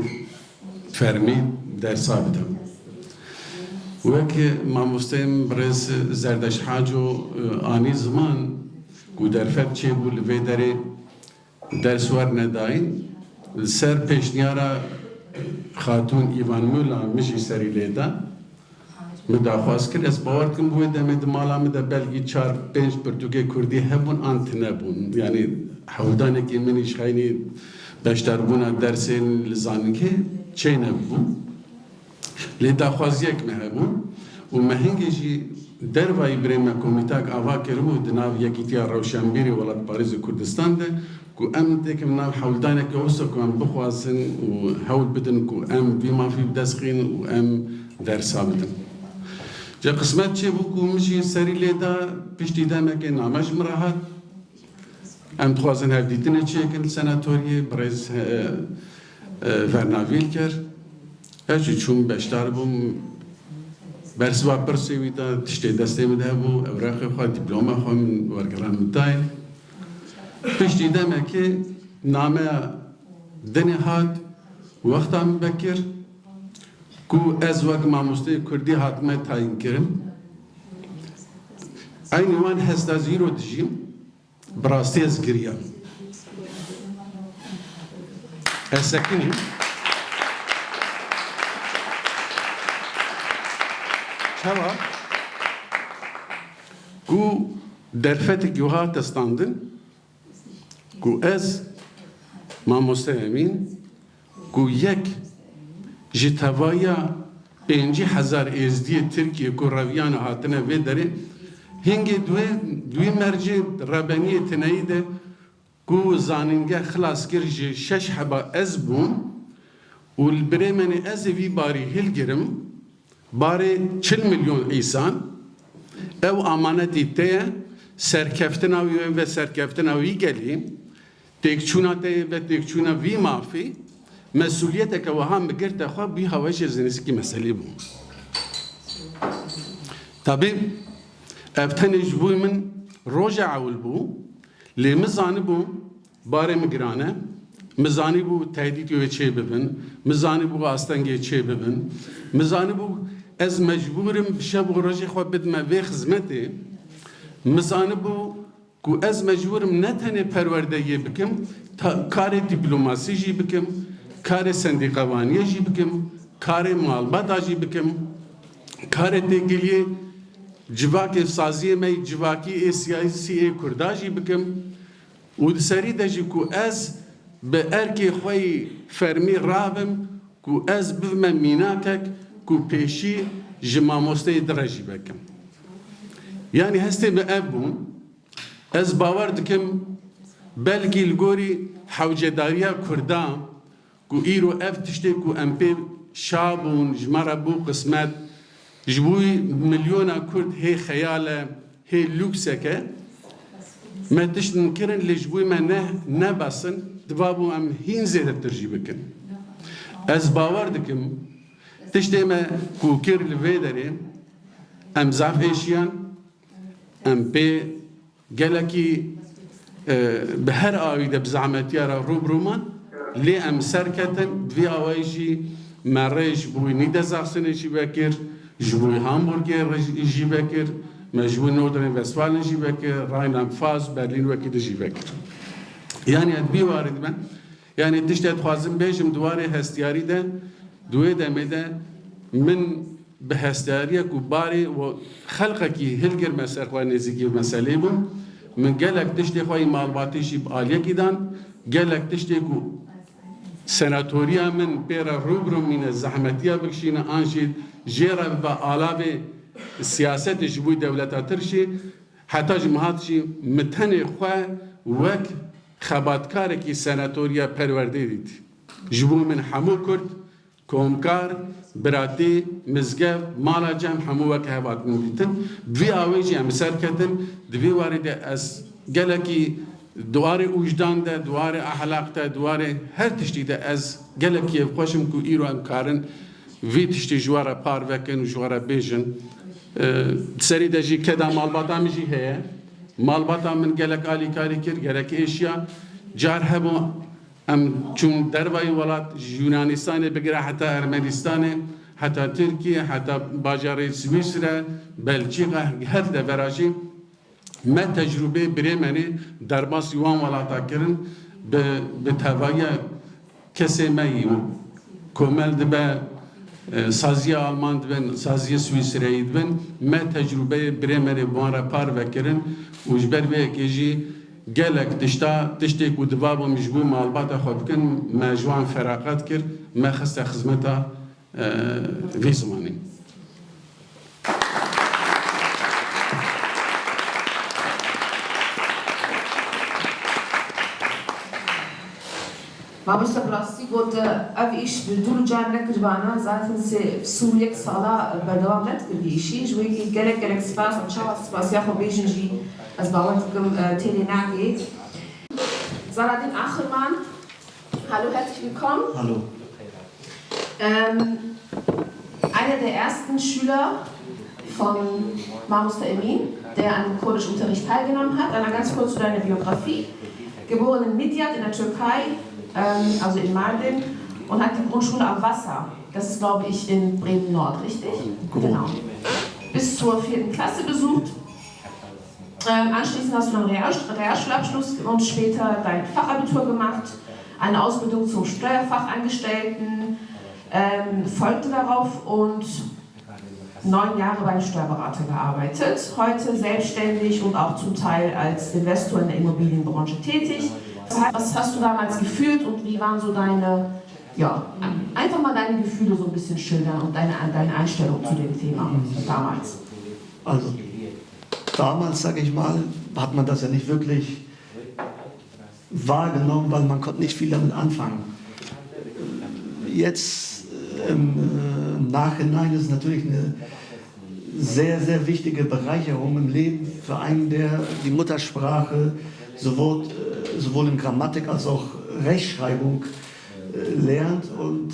G: fermî dersa bidim. Wekî mamosteyên birêz Zerdeş Haco anî ziman ku derfet çêbû li vê derê ders werne dayîn li ser pêşniyara Xatûn Îvan Mûla min jî serî lê da مداخواست کرد از باور کم بوی دمید مالا مده بلگی 4-5 پرتوگه کردی هبون آنتنه بون یعنی حودانه که منیش خیلی بشتر بونا درسین لزانن که چه نبون لداخوازیک مهبون و مهنگی جی دروای بریم کمیتاک آوا کرمو دناو یکیتیا روشنبیری ولاد پاریز کردستان ده کو ام دکم ناو حولدانه که اوسو کو ام بخوازن و حول بدن کو ام بیما فی بدسخین و ام درسا بدن جا قسمت چه بو کو مشی سری لیدا پشتی دامه که نامش مراحت ام تخوازن هف دیتنه چه کن سناتوریه برز ورناویل کر هرچی چون بشتر بوم برسوا پرسیوی تا تشتی دسته مده بو اوراق خواه دیپلوما خواه من ورگران مدای پشتی دمه که نامه دنی هات وقتا بکر کو از وقت ماموسته کردی حاتمه تاین کرن این وان هستا زیرو دجیم براستی از گریم از سکنی چرا؟ کو درفت گوها تستاندن کو از ماموسته امین کو یک جتوایا 5000 ازدی ترکیه کو رویان هاتنه و داره هنگی دوی مرجع ربانی تنایده کو زانینگه خلاص کرج 6 حبا از بوم و البرمن از وی باری هل گرم باری 40 milyon insan ev amaneti te serkeftina ve serkeftina vi geleyim tekçuna te ve tekçuna vi mafi mesuliyete ke vaham bigirte xwa bi havaş zinizki mesele bu tabi evten ejbuy min roja awul bu li mizani bu bari migrane mizani bu tehdit ve çe bibin mizani bu astange çe bibin mizani bu از مجبورم شب و روزی خود بدم وی خدمتی مزانه بو کو از مجبورم نه تنه پروردگی بکم کار دیپلماسی جی بکم کار سندیقوانی جی بکم کار مالبات جی بکم کار تگیلی جواکی سازی می جواکی سیاسی کرداجی بکم و سری دجی کو از به ارکی خوی فرمی رابم کو از بفم میناکک کو پیشی جماموسته درجی بکم یعنی هستی به ابون از باور دکم بلکی الگوری حوجداریا کردان کو ایرو اف تشتی کو امپی شابون جمارا بو قسمت جبوی ملیونا کرد هی خیاله هی لوکسه که ما تشتن کرن لجبوی ما نه بسن دوابو ام هین زیده ترجی بکن از باور دکم تشتی ما کوکر لوی داره ام زاف ایشیان ام پی گلکی به هر آویده بزعمتیارا روبرومان لی ام سرکتن دوی آوایشی مریش بوی نیده زاخسنه جی بکر جبوی هامبورگر جی بکر مجبوی نودرن وستفالن جی بکر راینلند فاز برلین وکی جی بکر یعنی ادبی وارد من یعنی تشتی خوازم بیشم دواره هستیاری ده دوی دمیده من به هستیاری کو باری و خلقه کی هلگر مسر خواه نزیکی مسئله بون من گلک تشتی خواهی مالباتیشی آلیه کدان گلک تشتی کو سناتوریا من پیرا روبرو من زحمتیا بکشین آنشید جیرا و آلاو سیاست جبوی دولت ترشی حتی جماعتشی متن خواه وک خباتکار کی سناتوریا پرورده دید جبو من حمو کرد کومکار براتی مزگف مالا جم همو وک هوات میتن دوی آویجی هم سر کردن دوی وارد از گلکی دواره وجدان ده دواره اخلاق ده دواره هر تشتی ده از گلکی خوشم کو ایرو هم کارن وی تشتی جواره پار وکن و جواره بیجن سری ده جی کدا مالباتا می جی هه مالباتا من گلک آلی کاری کر گلک ایشیا جار هبو ام چون دروای ولات یونانستان بگیره حتی ارمنستان حتی ترکیه حتی باجاره سوئیسرا بلژیک هر دفراجی ما تجربه بريماني درباس يوان ولا تاكرن بتهوايا كسي ماي كومل دبا سازی آلمان دبن سازی سوئیسری دبن ما تجربه برمر بواره پار وکرن و جبر به کیجی گلک تشتی کودباب و مجبو مالبات خود کن ما جوان فراقت کر ما خست خدمتا وی زمانی.
F: ما بس براستی بود اویش بدون جان نکردوانا زاتن سوریک سالا بردوام نتکردیشی جوی گلک سپاس و چهار سپاس یا خو بیشنجی از باورتكم تیلی نگی. Saladin Achelmann, hallo, herzlich willkommen.
H: Hallo.
F: Einer der ersten Schüler von Mahmuster Emin, der an Kurdischunterricht teilgenommen hat. Einmal ganz kurz zu deiner Biografie. Geboren in Midyat in der Türkei, also in Mardin, und hat die Grundschule am Wasser. Das ist, glaube ich, in Bremen-Nord, richtig? Genau. Bis zur 4. Klasse besucht. Anschließend hast du einen Realschulabschluss und später dein Fachabitur gemacht, eine Ausbildung zum Steuerfachangestellten folgte darauf und 9 Jahre bei einem Steuerberater gearbeitet. Heute selbstständig und auch zum Teil als Investor in der Immobilienbranche tätig. Was hast du damals gefühlt und wie waren so deine, ja, einfach mal deine Gefühle so ein bisschen schildern und deine Einstellung zu dem Thema damals?
H: Also damals, sage ich mal, hat man das ja nicht wirklich wahrgenommen, weil man konnte nicht viel damit anfangen. Jetzt im Nachhinein ist es natürlich eine sehr, sehr wichtige Bereicherung im Leben für einen, der die Muttersprache sowohl in Grammatik als auch Rechtschreibung lernt. Und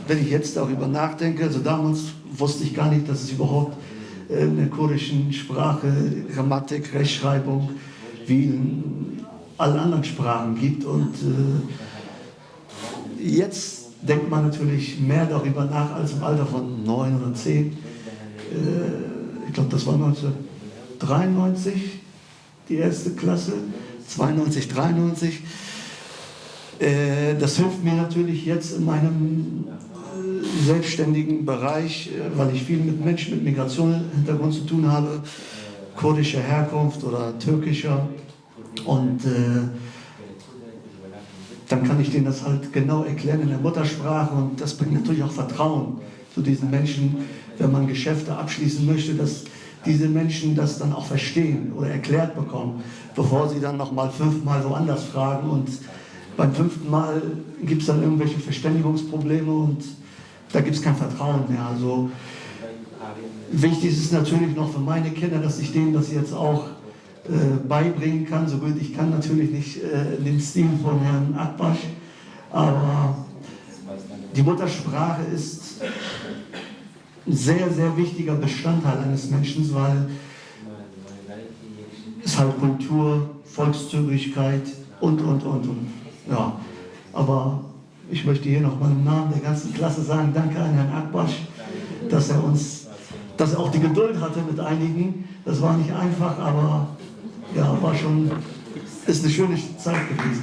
H: wenn ich jetzt darüber nachdenke, also damals wusste ich gar nicht, dass es überhaupt in der kurdischen Sprache Grammatik, Rechtschreibung wie in allen anderen Sprachen gibt. Und jetzt denkt man natürlich mehr darüber nach als im Alter von 9 oder 10. Ich glaube, das war 1993, die erste Klasse, 92, 93. Das hilft mir natürlich jetzt in meinem selbstständigen Bereich, weil ich viel mit Menschen mit Migrationshintergrund zu tun habe, kurdischer Herkunft oder türkischer. Und dann kann ich denen das halt genau erklären in der Muttersprache und das bringt natürlich auch Vertrauen zu diesen Menschen, wenn man Geschäfte abschließen möchte, dass diese Menschen das dann auch verstehen oder erklärt bekommen, bevor sie dann nochmal 5-mal woanders fragen und beim 5. Mal gibt es dann irgendwelche Verständigungsprobleme und da gibt es kein Vertrauen mehr. Also wichtig ist es natürlich noch für meine Kinder, dass ich denen das jetzt auch beibringen kann. So gut ich kann natürlich nicht den Stil von Herrn Akbaş, aber die Muttersprache ist ein sehr, sehr wichtiger Bestandteil eines Menschen, weil es halt Kultur, Volkszügigkeit und. Ja, aber ich möchte hier nochmal im Namen der ganzen Klasse sagen, danke an Herrn Akbaş, dass er auch die Geduld hatte mit einigen. Das war nicht einfach, aber ja, ist eine schöne Zeit gewesen.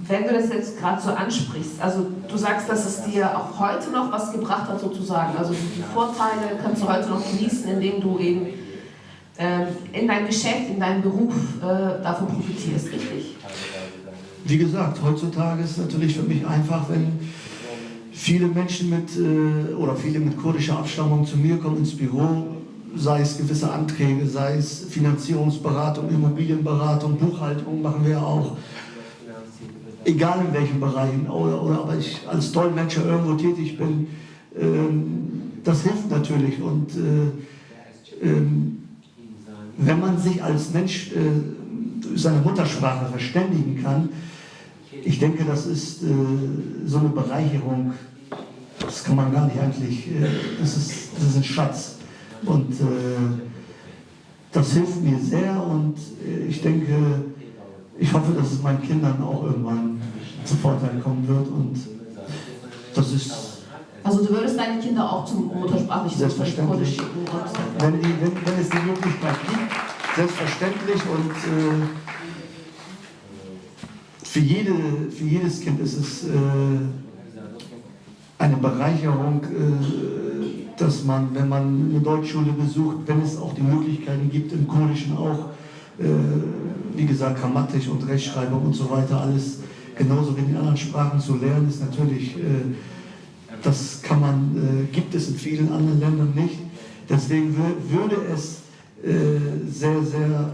F: Wenn du das jetzt gerade so ansprichst, also du sagst, dass es dir auch heute noch was gebracht hat sozusagen, also die Vorteile kannst du heute noch genießen, indem du eben in deinem Geschäft, in deinem Beruf davon profitierst, richtig?
H: Wie gesagt, heutzutage ist es natürlich für mich einfach, wenn viele Menschen viele mit kurdischer Abstammung zu mir kommen ins Büro, sei es gewisse Anträge, sei es Finanzierungsberatung, Immobilienberatung, Buchhaltung machen wir auch. Egal in welchen Bereichen, oder aber ich als Dolmetscher irgendwo tätig bin, das hilft natürlich. Und wenn man sich als Mensch durch seine Muttersprache verständigen kann, ich denke, das ist so eine Bereicherung, das kann man gar nicht eigentlich, das ist ein Schatz. Und das hilft mir sehr und ich denke, ich hoffe, dass es meinen Kindern auch irgendwann zu Vorteil kommen wird und das ist...
F: Also du würdest deine Kinder auch zum muttersprachlichen
H: Selbstverständlich. Wenn es die Möglichkeit gibt, selbstverständlich und für jedes Kind ist es eine Bereicherung, dass man, wenn man eine Deutschschule besucht, wenn es auch die Möglichkeiten gibt, im Kurdischen auch, wie gesagt, Grammatik und Rechtschreibung und so weiter, alles genauso wie in den anderen Sprachen zu lernen, ist natürlich, das kann man, gibt es in vielen anderen Ländern nicht. Deswegen würde es sehr, sehr,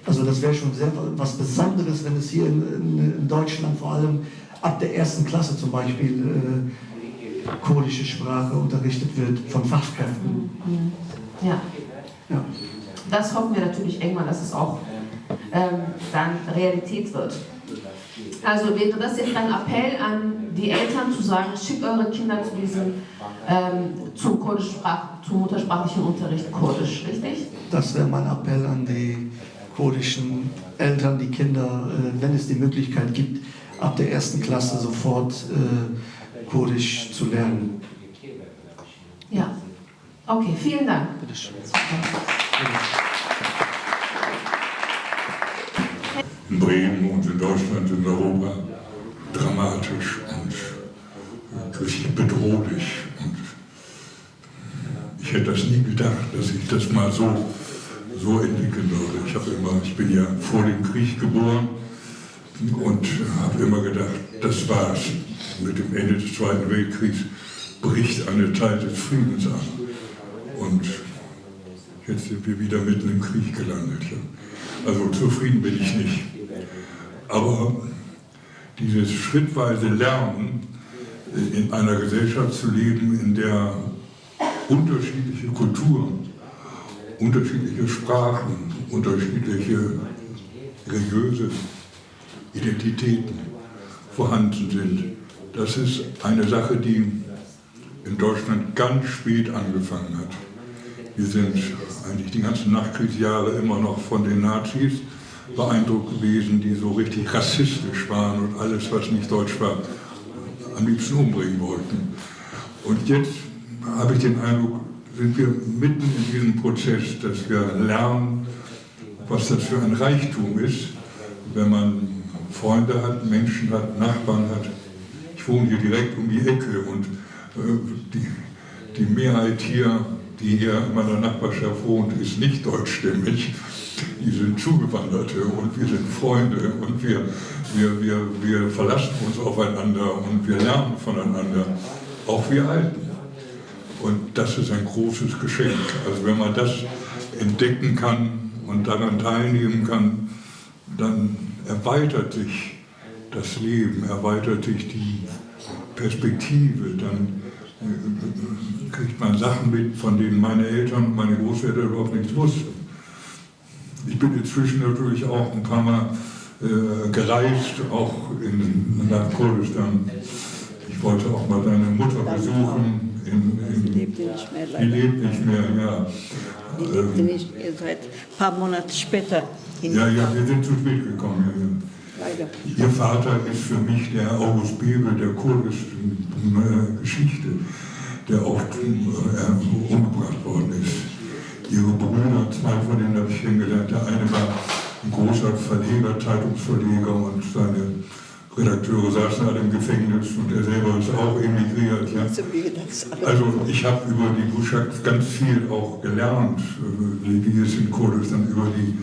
H: also das wäre schon sehr was Besonderes, wenn es hier in Deutschland vor allem ab der 1. Klasse zum Beispiel kurdische Sprache unterrichtet wird von Fachkräften.
F: Ja.
H: Ja.
F: Das hoffen wir natürlich irgendwann, dass es auch dann Realität wird. Also wäre das jetzt ein Appell an die Eltern zu sagen, schickt eure Kinder zu diesem zum muttersprachlichen Unterricht Kurdisch, richtig?
H: Das wäre mein Appell an die kurdischen Eltern, die Kinder, wenn es die Möglichkeit gibt, ab der 1. Klasse sofort Kurdisch zu lernen.
F: Ja. Okay, vielen Dank.
B: In Bremen und in Deutschland, in Europa dramatisch und richtig bedrohlich. Und ich hätte das nie gedacht, dass ich das mal so entwickeln würde. Ich bin ja vor dem Krieg geboren und habe immer gedacht, das war's. Mit dem Ende des Zweiten Weltkriegs bricht eine Zeit des Friedens an. Und jetzt sind wir wieder mitten im Krieg gelandet. Also zufrieden bin ich nicht. Aber dieses schrittweise Lernen, in einer Gesellschaft zu leben, in der unterschiedliche Kulturen, unterschiedliche Sprachen, unterschiedliche religiöse Identitäten vorhanden sind, das ist eine Sache, die in Deutschland ganz spät angefangen hat. Wir sind eigentlich die ganzen Nachkriegsjahre immer noch von den Nazis beeindruckt gewesen, die so richtig rassistisch waren und alles, was nicht deutsch war, am liebsten umbringen wollten. Und jetzt habe ich den Eindruck, sind wir mitten in diesem Prozess, dass wir lernen, was das für ein Reichtum ist, wenn man Freunde hat, Menschen hat, Nachbarn hat. Ich wohne hier direkt um die Ecke und die Mehrheit hier, die hier in meiner Nachbarschaft wohnt, ist nicht deutschstämmig. Die sind Zugewanderte und wir sind Freunde und wir verlassen uns aufeinander und wir lernen voneinander, auch wir Alten. Und das ist ein großes Geschenk. Also wenn man das entdecken kann und daran teilnehmen kann, dann erweitert sich das Leben, erweitert sich die Perspektive, dann kriegt man Sachen mit, von denen meine Eltern und meine Großeltern überhaupt nichts wussten. Ich bin inzwischen natürlich auch ein paar Mal gereist, auch nach Kurdistan. Ich wollte auch mal deine Mutter besuchen.
C: Sie lebte nicht mehr, leider.
B: Die lebt nicht mehr, ja.
C: Die lebte nicht, ihr seid ein paar Monate später hingekommen.
B: Ja, wir sind zu spät gekommen. Ja.
C: Leider.
B: Ihr Vater ist für mich der August Bebel der kurdischen Geschichte, der auch umgebracht worden ist. Ihre Brüder, zwei von denen habe ich kennengelernt. Der eine war ein großer Verleger, Zeitungsverleger und seine Redakteure saßen alle im Gefängnis und er selber ist auch emigriert. Ja. Also ich habe über die Buschak ganz viel auch gelernt, wie es in Kurdistan über die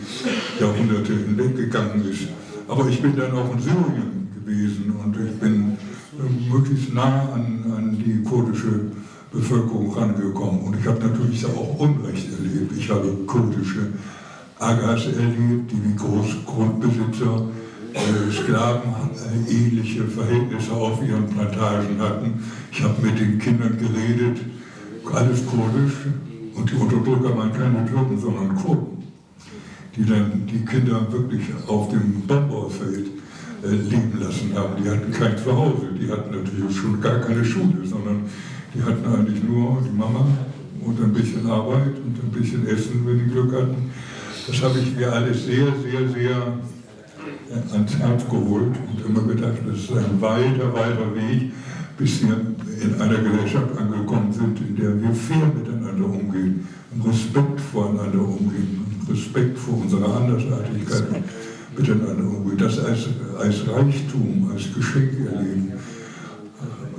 B: Jahrhunderte hinweg gegangen ist. Aber ich bin dann auch in Syrien gewesen und ich bin möglichst nah an die kurdische Bevölkerung rangekommen. Und ich habe natürlich auch Unrecht erlebt. Ich habe kurdische Agas erlebt, die wie Großgrundbesitzer Sklaven ähnliche Verhältnisse auf ihren Plantagen hatten. Ich habe mit den Kindern geredet, alles kurdisch. Und die Unterdrücker waren keine Türken, sondern Kurden, die dann die Kinder wirklich auf dem Bambaufeld leben lassen haben. Die hatten kein Zuhause, die hatten natürlich schon gar keine Schule, sondern die hatten eigentlich nur die Mama und ein bisschen Arbeit und ein bisschen Essen, wenn die Glück hatten. Das habe ich mir alles sehr, sehr, sehr ans Herz geholt und immer gedacht, das ist ein weiter, weiter Weg, bis wir in einer Gesellschaft angekommen sind, in der wir fair miteinander miteinander umgehen, im Respekt voreinander umgehen, im Respekt vor unserer Andersartigkeit miteinander umgehen, das als Reichtum, als Geschenk erleben.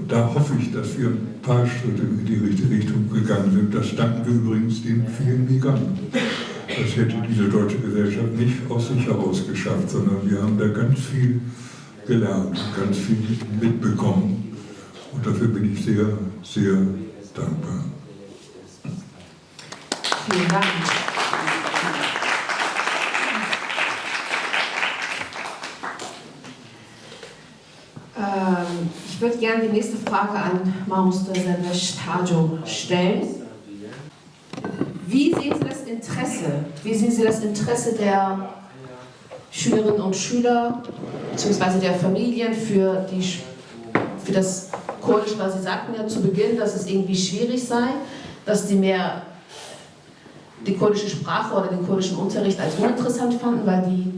B: Da hoffe ich, dass wir ein paar Schritte in die richtige Richtung gegangen sind. Das danken wir übrigens den vielen Migranten. Das hätte diese deutsche Gesellschaft nicht aus sich heraus geschafft, sondern wir haben da ganz viel gelernt, ganz viel mitbekommen. Und dafür bin ich sehr, sehr dankbar.
F: Vielen Dank. Ich würde gerne die nächste Frage an Mahmuster Servesh Tajo stellen. Wie sehen Sie das Interesse? Wie sehen Sie das Interesse der Schülerinnen und Schüler bzw. der Familien für das Kurdisch, weil Sie sagten ja zu Beginn, dass es irgendwie schwierig sei, dass die mehr die kurdische Sprache oder den kurdischen Unterricht als uninteressant fanden, weil die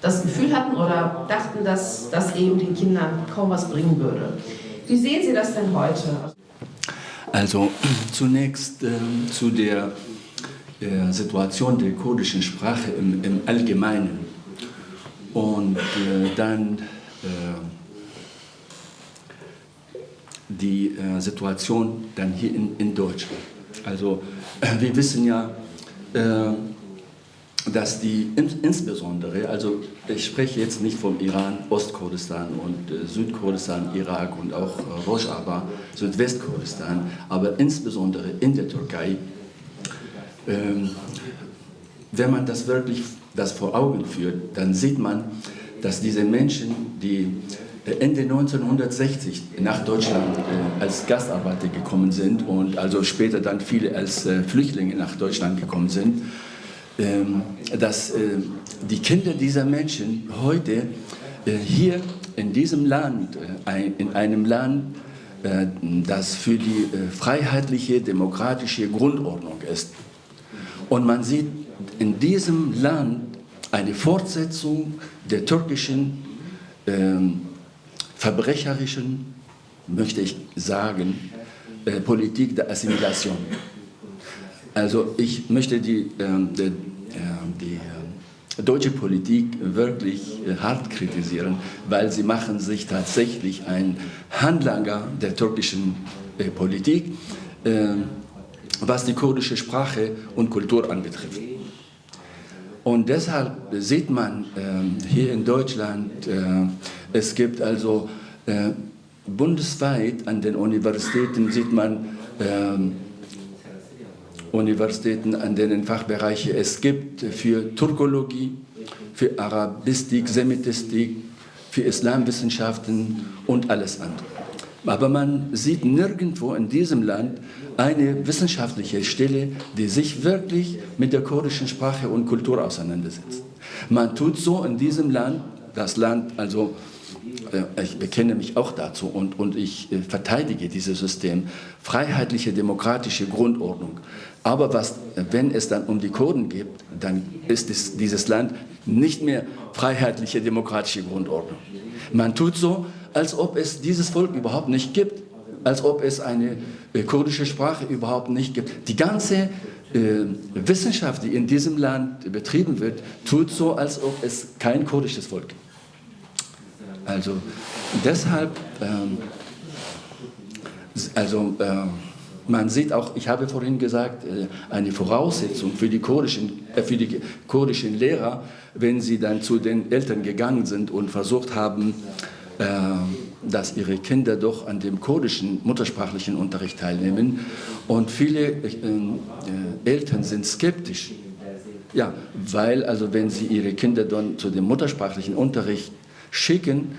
F: das Gefühl hatten oder dachten, dass das eben den Kindern kaum was bringen würde. Wie sehen Sie das denn heute?
E: Also zunächst zu der Situation der kurdischen Sprache im Allgemeinen und dann die Situation dann hier in Deutschland. Also wir wissen ja, dass die insbesondere, also ich spreche jetzt nicht vom Iran, Ostkurdistan und Südkurdistan, Irak und auch Rojava, Südwestkurdistan, aber insbesondere in der Türkei, wenn man das wirklich vor Augen führt, dann sieht man, dass diese Menschen, die Ende 1960 nach Deutschland als Gastarbeiter gekommen sind und also später dann viele als Flüchtlinge nach Deutschland gekommen sind, dass die Kinder dieser Menschen heute hier in diesem Land, in einem Land, das für die freiheitliche, demokratische Grundordnung ist. Und man sieht in diesem Land eine Fortsetzung der türkischen verbrecherischen, möchte ich sagen, Politik der Assimilation. Also ich möchte die deutsche Politik wirklich hart kritisieren, weil sie machen sich tatsächlich ein Handlanger der türkischen Politik, was die kurdische Sprache und Kultur anbetrifft. Und deshalb sieht man hier in Deutschland, es gibt also bundesweit an den Universitäten, sieht man Universitäten, an denen Fachbereiche es gibt für Turkologie, für Arabistik, Semitistik, für Islamwissenschaften und alles andere. Aber man sieht nirgendwo in diesem Land eine wissenschaftliche Stelle, die sich wirklich mit der kurdischen Sprache und Kultur auseinandersetzt. Man tut so in diesem Land, das Land, also ich bekenne mich auch dazu und ich verteidige dieses System, freiheitliche, demokratische Grundordnung. Aber wenn es dann um die Kurden geht, dann ist dieses Land nicht mehr freiheitliche, demokratische Grundordnung. Man tut so, als ob es dieses Volk überhaupt nicht gibt, als ob es eine kurdische Sprache überhaupt nicht gibt. Die ganze Wissenschaft, die in diesem Land betrieben wird, tut so, als ob es kein kurdisches Volk gibt. Also deshalb, man sieht auch, ich habe vorhin gesagt, eine Voraussetzung für die kurdischen Lehrer, wenn sie dann zu den Eltern gegangen sind und versucht haben, dass ihre Kinder doch an dem kurdischen muttersprachlichen Unterricht teilnehmen. Und viele Eltern sind skeptisch. Ja, weil also wenn sie ihre Kinder dann zu dem muttersprachlichen Unterricht schicken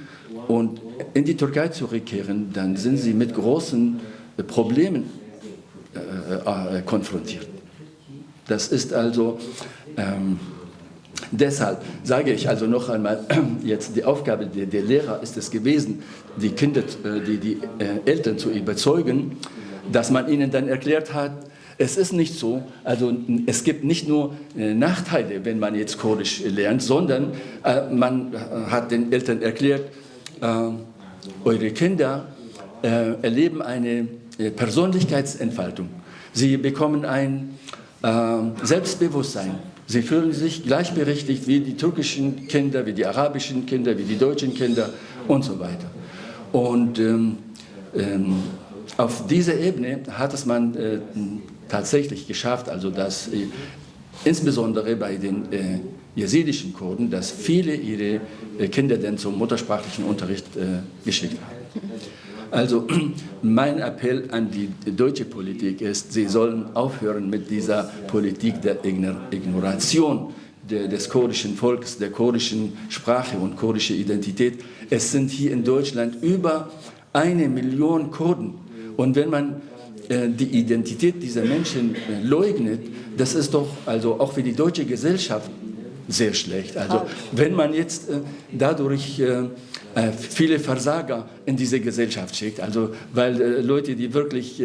E: und in die Türkei zurückkehren, dann sind sie mit großen Problemen konfrontiert. Das ist also, deshalb sage ich also noch einmal, jetzt die Aufgabe der Lehrer ist es gewesen, die Kinder, die Eltern zu überzeugen, dass man ihnen dann erklärt hat, es ist nicht so, also es gibt nicht nur Nachteile, wenn man jetzt Kurdisch lernt, sondern man hat den Eltern erklärt, eure Kinder erleben eine Persönlichkeitsentfaltung. Sie bekommen ein Selbstbewusstsein. Sie fühlen sich gleichberechtigt wie die türkischen Kinder, wie die arabischen Kinder, wie die deutschen Kinder und so weiter. Und auf dieser Ebene hat es man tatsächlich geschafft, also dass insbesondere bei den jesidischen Kurden, dass viele ihre Kinder dann zum muttersprachlichen Unterricht geschickt haben. Also mein Appell an die deutsche Politik ist, sie sollen aufhören mit dieser Politik der Ignoration des kurdischen Volkes, der kurdischen Sprache und kurdischen Identität. Es sind hier in Deutschland über 1 Million Kurden. Und wenn man die Identität dieser Menschen leugnet, das ist doch also auch für die deutsche Gesellschaft sehr schlecht. Also wenn man jetzt dadurch viele Versager in diese Gesellschaft schickt, also weil Leute, die wirklich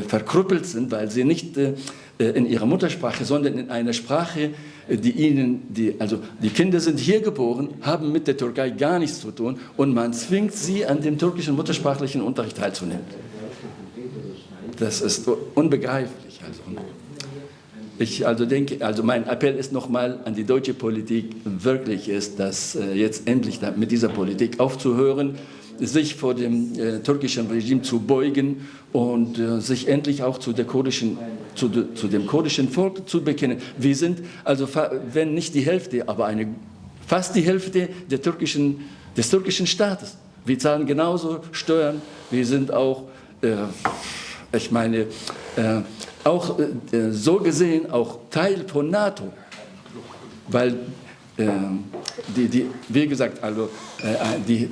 E: verkrüppelt sind, weil sie nicht in ihrer Muttersprache, sondern in einer Sprache, also die Kinder sind hier geboren, haben mit der Türkei gar nichts zu tun und man zwingt sie, an dem türkischen muttersprachlichen Unterricht teilzunehmen. Das ist unbegreiflich. Also mein Appell ist nochmal an die deutsche Politik, wirklich ist das jetzt endlich mit dieser Politik aufzuhören, sich vor dem türkischen Regime zu beugen und sich endlich auch zu dem kurdischen Volk zu bekennen. Wir sind, also wenn nicht die Hälfte, aber fast die Hälfte des türkischen Staates. Wir zahlen genauso Steuern, wir sind auch, ich meine, auch so gesehen auch Teil von NATO, weil wie gesagt, also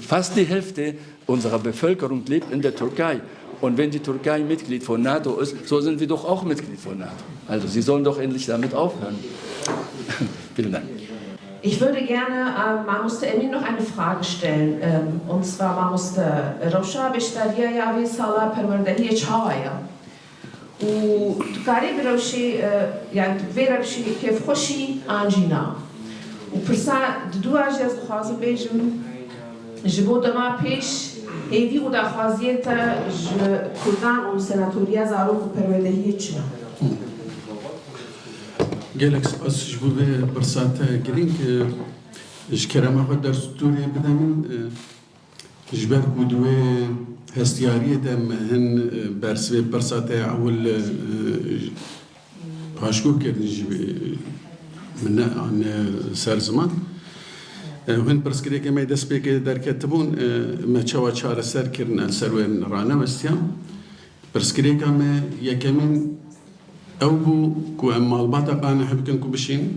E: fast die Hälfte unserer Bevölkerung lebt in der Türkei. Und wenn die Türkei Mitglied von NATO ist, so sind wir doch auch Mitglied von NATO. Also sie sollen doch endlich damit aufhören. Vielen Dank.
F: Ich würde gerne Mamuste Emin noch eine Frage stellen. Und zwar Mamuste Rosha Bishtaria Yavi Sala Perverdahi Chawaya. و کاری بروشی یا ویرابشی کیف خوشی آنجینا و پرسا دو آجاز خواهد بیشم جبود ما پیش هیوی و دخوازیت کردان و سناتوریا زاروک و پروردهی چنا.
G: گلکس پس جبوده برسات گرینگ جکرم خود در سطوری بدمین جبر کودوه هستیاری دم هن برسوی برسات اول پاشکو کردن من عن سر زمان هن برسکری که می دست بگه در کتبون ما چوا چهار سر کردن السروین رانه مستیم برسکری که ما یکمین او بو کو مالبات قانه حبکن کو بشین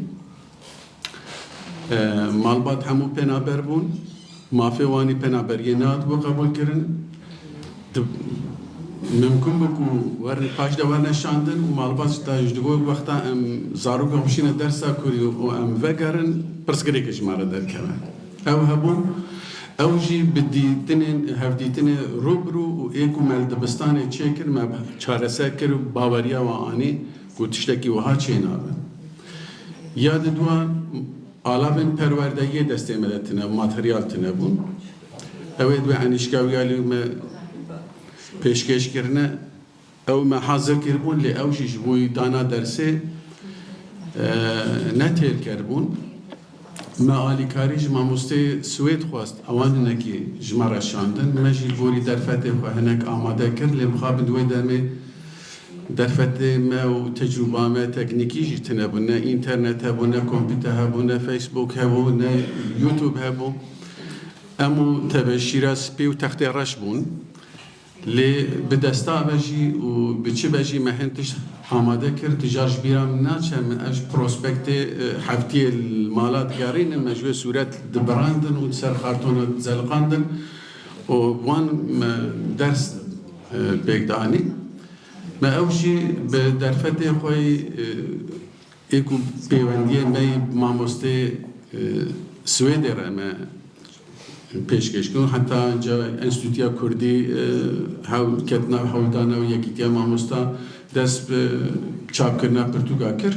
G: مالبات همو پنابر بون مافی وانی پنابریانات بو قبول کردن ممکن بکو ورن پاش دوار نشاندن و مالبات تاجدگوی وقتا ام زاروگ بشین درسا کری و ام وگرن پرسکری که جماره در کمان او هبون او جی بدیتنین هفدیتن روبرو و ایکو ملدبستان چیکر ما چارسه کر و باوریا و آنی کو تشتکی وها چینابن یاد دوان آلابن پروردهی دسته ملتنه و ماتریال تنه بون اوید و عنیشکاویالی ما پیشکش کرنه او ما حاضر کربون لی او جیش بوی دانا درسه نتیر کربون ما آلی کاریج ما مسته سوید خواست اوان نکی جماره شاندن ما جی بوری درفته خو هنک آماده کرد لی مخابن دوی درمه درفته ما و تجربه ما تکنیکی جی تنبونه اینترنت هبونه کامپیوتر هبونه فیسبوک هبونه یوتیوب هبون امو تبشیره سپی و تخت رش بون لی بدستا بجی و بچه بجی مهندش آماده کرد تجارش بیرام ناچه من اش پروسپکت هفتی المالات گارین مجوی صورت دبراندن و سر خارتون زلقاندن و وان درس بگدانی ما اوشی به درفت خوی ایکو پیوندی می ماموسته سویده را ما پیشکش کن حتی جا انستیتویا کردی هاو کتنا هاودانا و یکیتیا ماموستا دست چاپ کرنا پرتوگا کر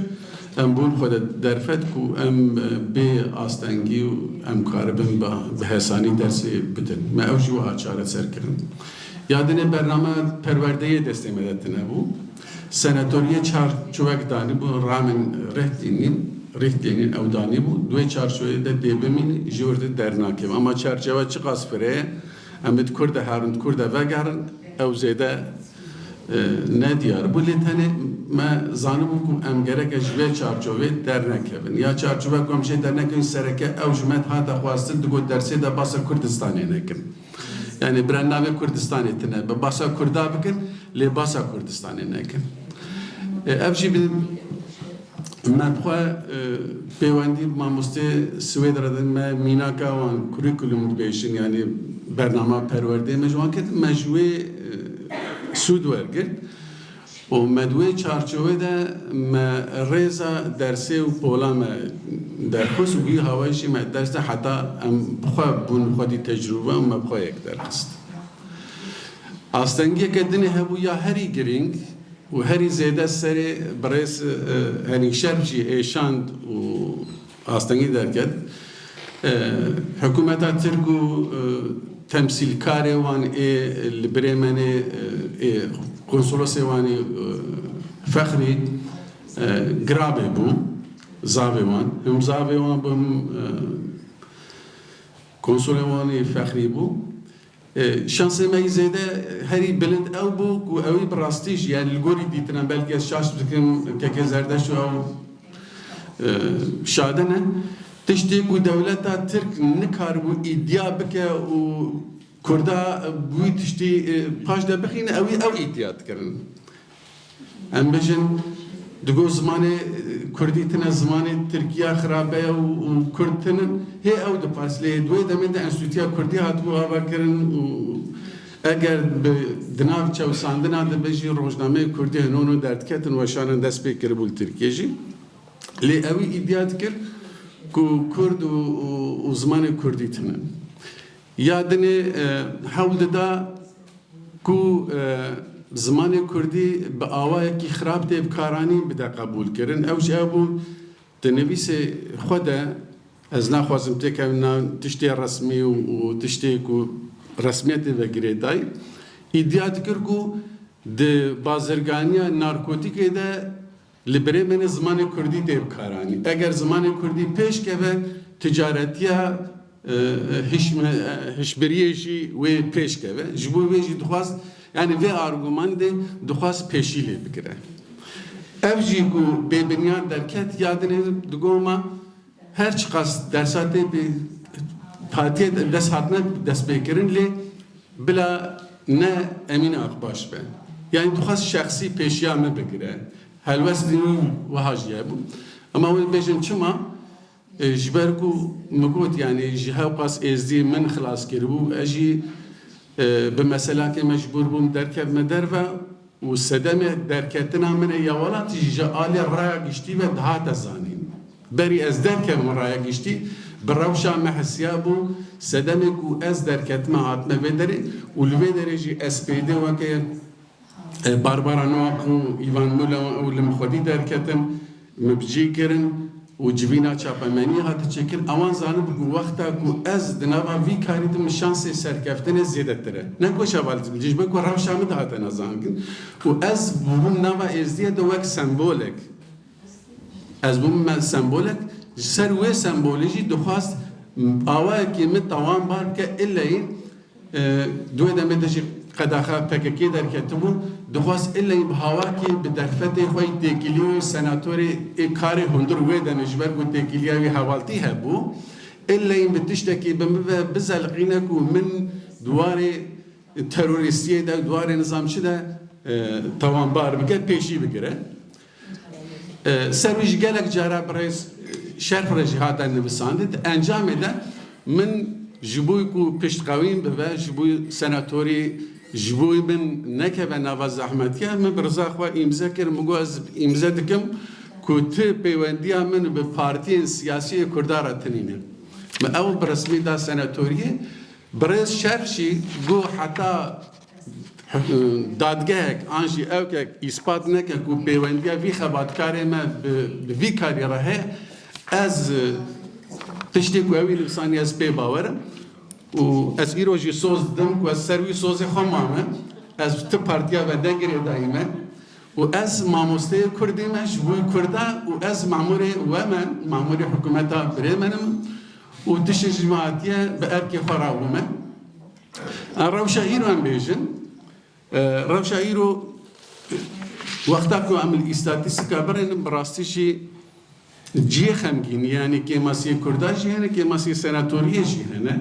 G: ام بون خود درفت کو ام به آستانگی و ام کاربن به حسانی درس بدن ما اوجو ها چاره سر کرن یادن برنامه پرورده دسته مدت نبود سناتوریه چارچوبک دانی بو رامن رهتینین او دانی بو دوی چارچوبه ده دیبمین جورد درناکیم اما چارچوبه چه قصفره امید کرد هارند کرد وگرن او زیده ندیار بولی تنه ما زانم کم ام گرک جوی چارچوبه درنکبن یا چارچوبه کمشه درنکن سرکه او جمعت ها دخواستن دگو درسی ده باسا کردستانی نکن yani برنامه کردستانی تنه به باسا کردا بکن لی باسا کردستانی نکن افجی بید من بخواه پیوندی ماموسته سوید ردن ما میناکا وان کوریکولوم بیشن yani برنامه پرورده مجوان کد مجوی سود ورگرد و مدوی چارچوبه ده ما ریزا درسی و پولا ما درخواست و بی هوایشی ما درسته حتی بخواه بون خودی تجربه و ما بخواه یک درخواست آستانگی کدنی هبو یا هری گرینگ و هری زیده سری برایس هنی شرجی ایشاند و آستانگی درکد حکومت ترکو تمثیل کاری وان لبریمنی کنسولوسی وانی فخری گرابه بو زاوی وان هم زاوی وان بم کنسولی وانی فخری بو شانس ما زیده هری بلند او بو و اوی براستیش یعنی لگوری دیتنم بلکه شاش بکن که زردش و شادنه تشتی کو دولت ترک نکار بو ایدیا بکه و کردا بوی تشتی پاش ده بخینه اوی او ایدیات کرن ام بجن دگو زمان کردی تنه زمان ترکیه خرابه و کرد تنه هی او دو پاسلی دوی دمید انستیتیا کردی هاتبو آوا کرن و اگر به دناو چاو ساندنا ده بجی روزنامه کردی هنونو درد کتن و شانن دست پی کربول ترکیه جی لی اوی ایدیات کرد کو کرد و زمان کردی تنه یادنه حول دا کو زمان کردی به آوایی که خراب دیب کارانی بده قبول کردن اوش ابو تنویس خدا از نخوازم تکم تشتی رسمی و تشتی کو رسمیت وگیره دای ایدیات کرد کو ده بازرگانی نارکوتیک ده لبره من زمان کردی دیب کارانی اگر زمان کردی پیش که تجارتیه هشبریشی و پیش که جبو ویجی دخواست yani ve argüman de duhas peşili bikire. Evji ku bebinyan derket yadine dugoma her çıkas dersate bir partiye ders hatne ders bekirin le bila ne emin akbaş be. Yani duhas şahsi peşiya me bikire. Helves dinu ve haciye bu. Ama o bejin çıma jberku mugut yani jihawqas ezdi min xlas kirbu eji بمثلا که مجبور بوم درکت مدروا و صدمه درکتنا من یوالات جعال رای گشتی و دهات زانین بری از درکم رای گشتی بروشا محسیابو صدمه کو از درکت ما عاتمه بدری و لوی درجی اسپیده و که باربارا نواقو ایوان مولا و لمخودی درکتم مبجی کرن و جوینا چاپمنی هات چکن اوان زانم بگو وقتا کو از دنابا وی کاریدم شانس سرکفتن زیاده تره نکو شوالتم جیش بگو روشامه دهات نزانکن و از بوم نوا ازدیه دو وک سمبولک از بوم سمبولک سر و سمبولجی دخواست آوای که می توان بار که ایلی دوی دمه دجی قداخا پککی در کتبو دخواست ایلی بهاوا که به درفت خوی تکیلیو سناتوری کاری هندر وی دمجبر کو تکیلیوی حوالتی هبو ایلی بتشتکی بزلقینه کو من دواره تروریستیه ده دواره نظام شده توان بار بگه پیشی بگیره سرویش گلک جارا برایز شرف رجیحاتا نویساندید انجام ده من جبوی کو پشت قویم به جبوی سناتوری جبوی من نکه و نواز احمدیه من برزا خواه امضا کرم مگو از امضا دکم که تی پیوندی من به پارتی سیاسی کردار تنینه من اول برسمی دا سناتوریه برز شرفشی گو حتی دادگاه آنجی او که اثبات نکه که پیوندی وی خباتکاری من وی کاری راه از تشتی که اوی لبسانی از پی باورم و از ایروژی سوز دم که از سروی سوز خمامه از تو پارتیا و دنگری دایمه و از ماموسته کردیمش و کرده و از معموری حکومتا بريمنم و تش جماعتیه به ارکی خراومه روشا ایرو هم بیجن روشا ایرو وقتا که عمل استاتیستیکا برن براستیشی جی خمگین یعنی که ماسی کرداجی هنه که ماسی سناتوریجی هنه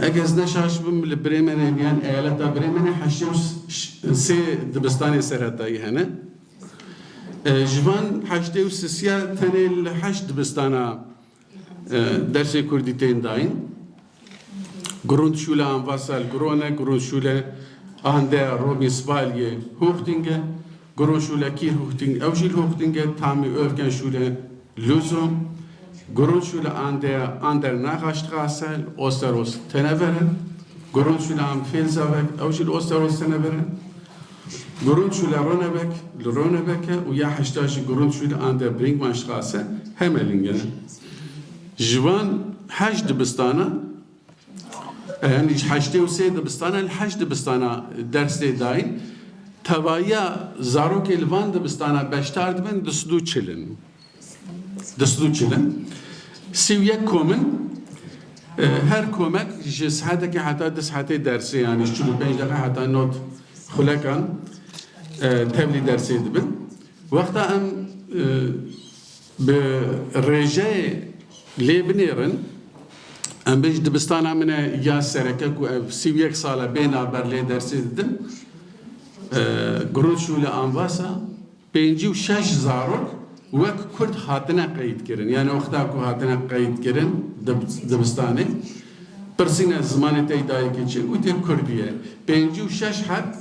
G: اگز نشاش بم لبريمن يعني ايالتا بريمن حشيو سي دبستاني سراتاي هنا جوان حشتو سيا تنل حش دبستانا درس كرديتين داين گروند شولا انفاسال گرونه گروند شولا آنده روبی سپالیه هوختینگه گروند شولا کیر هوختینگ اوجیل هوختینگه تامی övgen شولا لوزوم گروند شولا آندر نخاشت غاسل اوستروس تنورن گروند شولا ام فیلزاوک اوجیل اوستروس تنورن گروند شولا رونبک و یا هشتاش گروند شولا آندر برینگمان شخاصه هملینگه جوان حشد بستانه يعني حشتي وسيد بستانا الحشد بستانا درس داين توايا زاروك الوان بستانا بشتارد من دسدو چلن سويا كومن هر كومك جسحتك حتى دسحتي درسي يعني شلو بين دقيقة حتى نوت خلقان تبلي درسي دبن وقتا ام برجاء لبنيرن ام بیش دبستانا من یا سرکه کو 31 ساله بینا برلی درسی دیدم گروه شوله آنواسا 56 زارok وک کرد هاتنه قید کردن یعنی وقتا کو هاتنه قید کردن دبستانه پرسینه زمان تیدایی که چه او تی کردیه 56 حد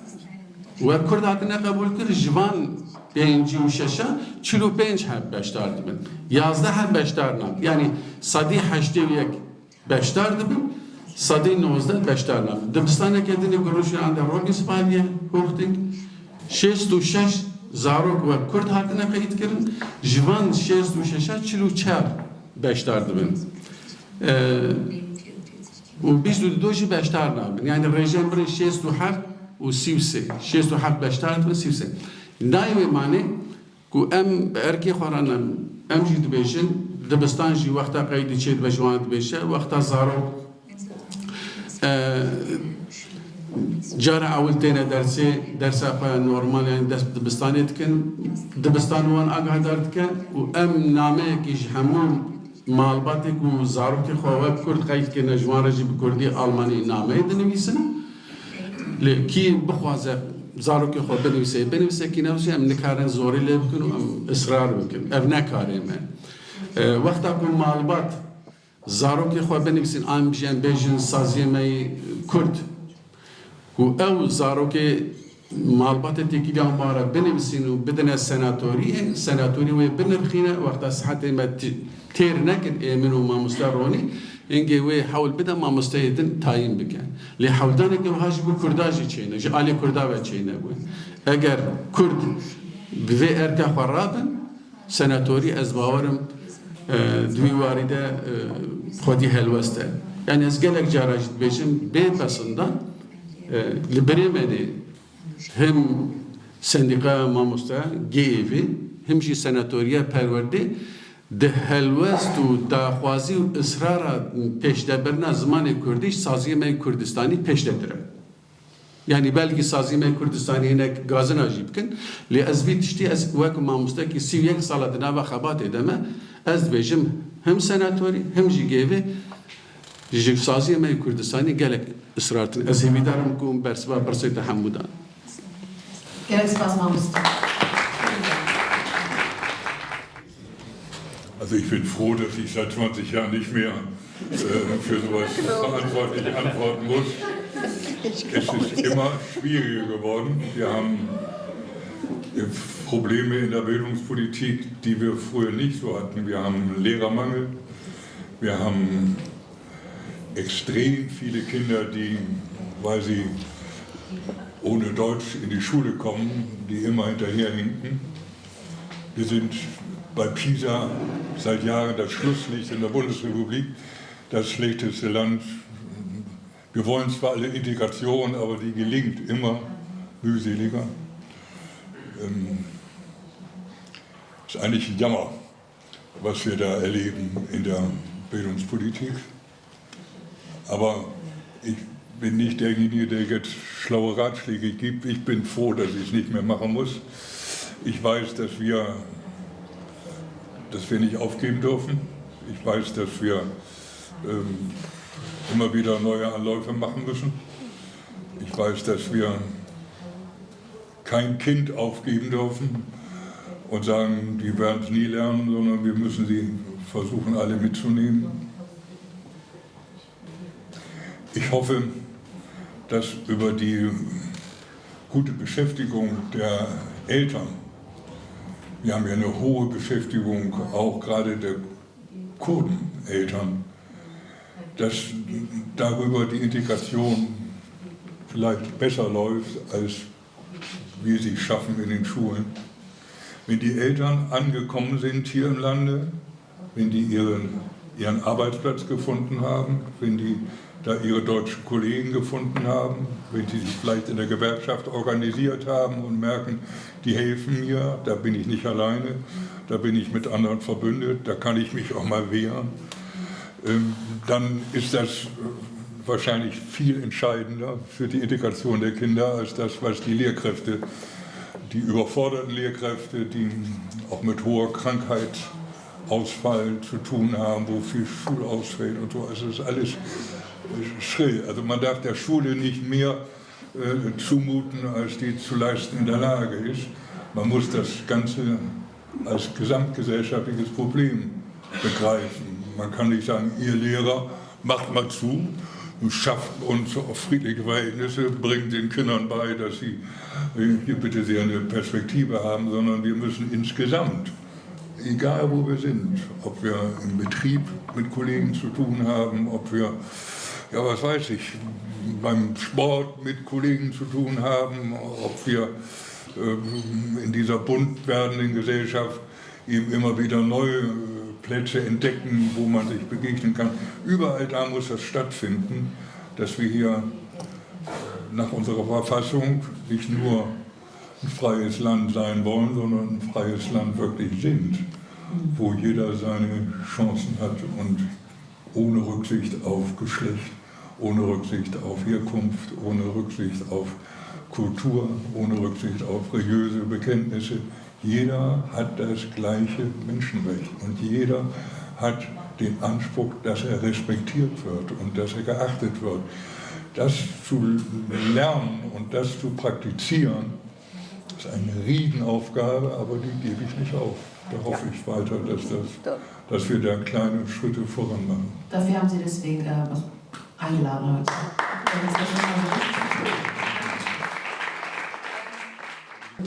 G: و کرد هاتنه قبول کرد جوان 56 45 حد بشتار دبن 11 حد بشتار نام یعنی صدی 81 بشتار دبن صدی 19 بشتار نام دبستانه که دنی گروشی آنده روگی سپالیه هوختینگ 66 زاروک و کرد هاتنه قید کردن جوان 66 44 بشتار دبن و 22 بشتار نام یعنی رژیم برای 67 و 37 بشتار دبن 33 دائما معنی کو ام ارکی خورانم ام جید بیشن دبستان جی وقتا قیدی چید بجوان بیشه وقتا زارو جارا اول تینه درس اقا نورمال یعنی دبستانی دکن دبستان وان آگاه دارد که و ام نامه کیش همون مالباتی کو زارو که خواب کرد قید که نجوان رجی بکردی آلمانی نامه دنویسن کی بخوازه زاروکی خود بنویسه که نوشی ام نکارن زوری لی بکن و ام اصرار بکن ام نکاری من وقتا کن معلومات زاروکی خود بنویسین آن بیجن سازی می کرد و او زاروکی معلومات تیکی بیان بارا بنویسین و بدن سناتوری و بنرخینه وقتا صحت ما تیر نکن ایمن و ما مسترونی اینگه وی حول بدن ما مستعدن تاین بکن لی حول دانه که وهاش بو کرداجی چینه جالی کرداوه چینه بو اگر کرد به ارکا خرابن سناتوری از باورم دوی وارده خودی هلوسته یعنی از گلک جاراجت بیشم به پسندان لبریمنی هم سندیقا ماموستا گیوی همشی سناتوریا پرورده ده هلوست و داخوازی و اصرار پیش دبرنا زمان کردیش سازی می کردستانی پیش دبره یعنی بلکه سازی می کردستانی اینه گازن آجیب کن لی از بیتشتی از وقت ماموستا که 31 سال دنا و خبات ادامه از بیشم هم سناتوری هم جیگیوی جیگ سازی می کردستانی گلک اصرارتن از همیدارم کم برسوا برسای تحمودان
F: Geld was man muss.
B: Also ich bin froh, dass ich seit 20 Jahren nicht mehr für sowas verantwortlich antworten muss. Es ist immer schwieriger geworden. Wir haben Probleme in der Bildungspolitik, die wir früher nicht so hatten. Wir haben Lehrermangel. Wir haben extrem viele Kinder, die, weil sie ohne Deutsch in die Schule kommen, die immer hinterherhinken. Wir sind bei PISA seit Jahren das Schlusslicht in der Bundesrepublik, das schlechteste Land. Wir wollen zwar alle Integration, aber die gelingt immer mühseliger. ist eigentlich ein Jammer, was wir da erleben in der Bildungspolitik. Aber ich bin nicht derjenige, der jetzt schlaue Ratschläge gibt. Ich bin froh, dass ich es nicht mehr machen muss. Ich weiß, dass wir nicht aufgeben dürfen. Ich weiß, dass wir immer wieder neue Anläufe machen müssen. Ich weiß, dass wir kein Kind aufgeben dürfen und sagen, die werden es nie lernen, sondern wir müssen sie versuchen, alle mitzunehmen. Ich hoffe, dass über die gute Beschäftigung der Eltern, wir haben ja eine hohe Beschäftigung, auch gerade der Kurdeneltern, dass darüber die Integration vielleicht besser läuft, als wir sie schaffen in den Schulen. Wenn die Eltern angekommen sind hier im Lande, wenn die ihren Arbeitsplatz gefunden haben, wenn die da ihre deutschen Kollegen gefunden haben, wenn sie sich vielleicht in der Gewerkschaft organisiert haben und merken, die helfen mir, da bin ich nicht alleine, da bin ich mit anderen verbündet, da kann ich mich auch mal wehren, dann ist das wahrscheinlich viel entscheidender für die Integration der Kinder als das, was die Lehrkräfte, die überforderten Lehrkräfte, die auch mit hoher Krankheitsausfall zu tun haben, wo viel Schulausfällt und so. Also es ist alles schrill. Also man darf der Schule nicht mehr zumuten, als die zu leisten in der Lage ist. Man muss das Ganze als gesamtgesellschaftliches Problem begreifen. Man kann nicht sagen, ihr Lehrer, macht mal zu, schafft uns auf friedliche Verhältnisse, bringt den Kindern bei, dass sie hier bitte sehr eine Perspektive haben, sondern wir müssen insgesamt, egal wo wir sind, ob wir im Betrieb mit Kollegen zu tun haben, ob wir, ja was weiß ich, beim Sport mit Kollegen zu tun haben, ob wir in dieser bunt werdenden Gesellschaft eben immer wieder neue Plätze entdecken, wo man sich begegnen kann. Überall da muss das stattfinden, dass wir hier nach unserer Verfassung nicht nur ein freies Land sein wollen, sondern ein freies Land wirklich sind, wo jeder seine Chancen hat und ohne Rücksicht auf Geschlecht, ohne Rücksicht auf Herkunft, ohne Rücksicht auf Kultur, ohne Rücksicht auf religiöse Bekenntnisse. Jeder hat das gleiche Menschenrecht und jeder hat den Anspruch, dass er respektiert wird und dass er geachtet wird. Das zu lernen und das zu praktizieren, ist eine Riesenaufgabe, aber die gebe ich nicht auf. Da hoffe ich weiter, dass wir da kleine Schritte voran machen.
F: Dafür haben Sie deswegen eingeladen heute.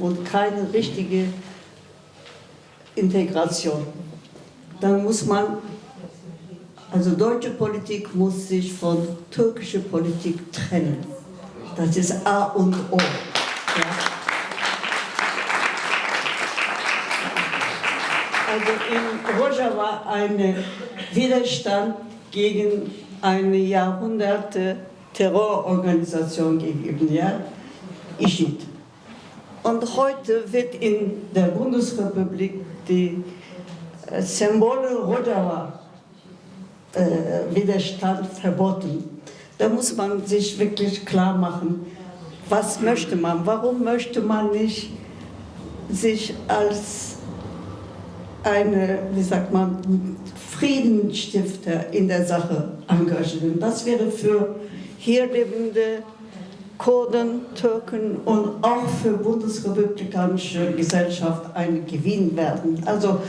C: Und keine richtige Integration. Dann muss man, also deutsche Politik muss sich von türkischer Politik trennen. Das ist A und O. Ja. Also in Rojava ein Widerstand gegen eine Jahrhunderte Terrororganisation gegeben, ja, ISIL. Und heute wird in der Bundesrepublik die Symbole Rojava Widerstand verboten. Da muss man sich wirklich klar machen, was möchte man, warum möchte man nicht sich als eine, wie sagt man, Friedensstifter in der Sache engagieren. Das wäre für hier lebende Kurden, Türken und auch für bundesrepublikanische Gesellschaft ein Gewinn werden. Also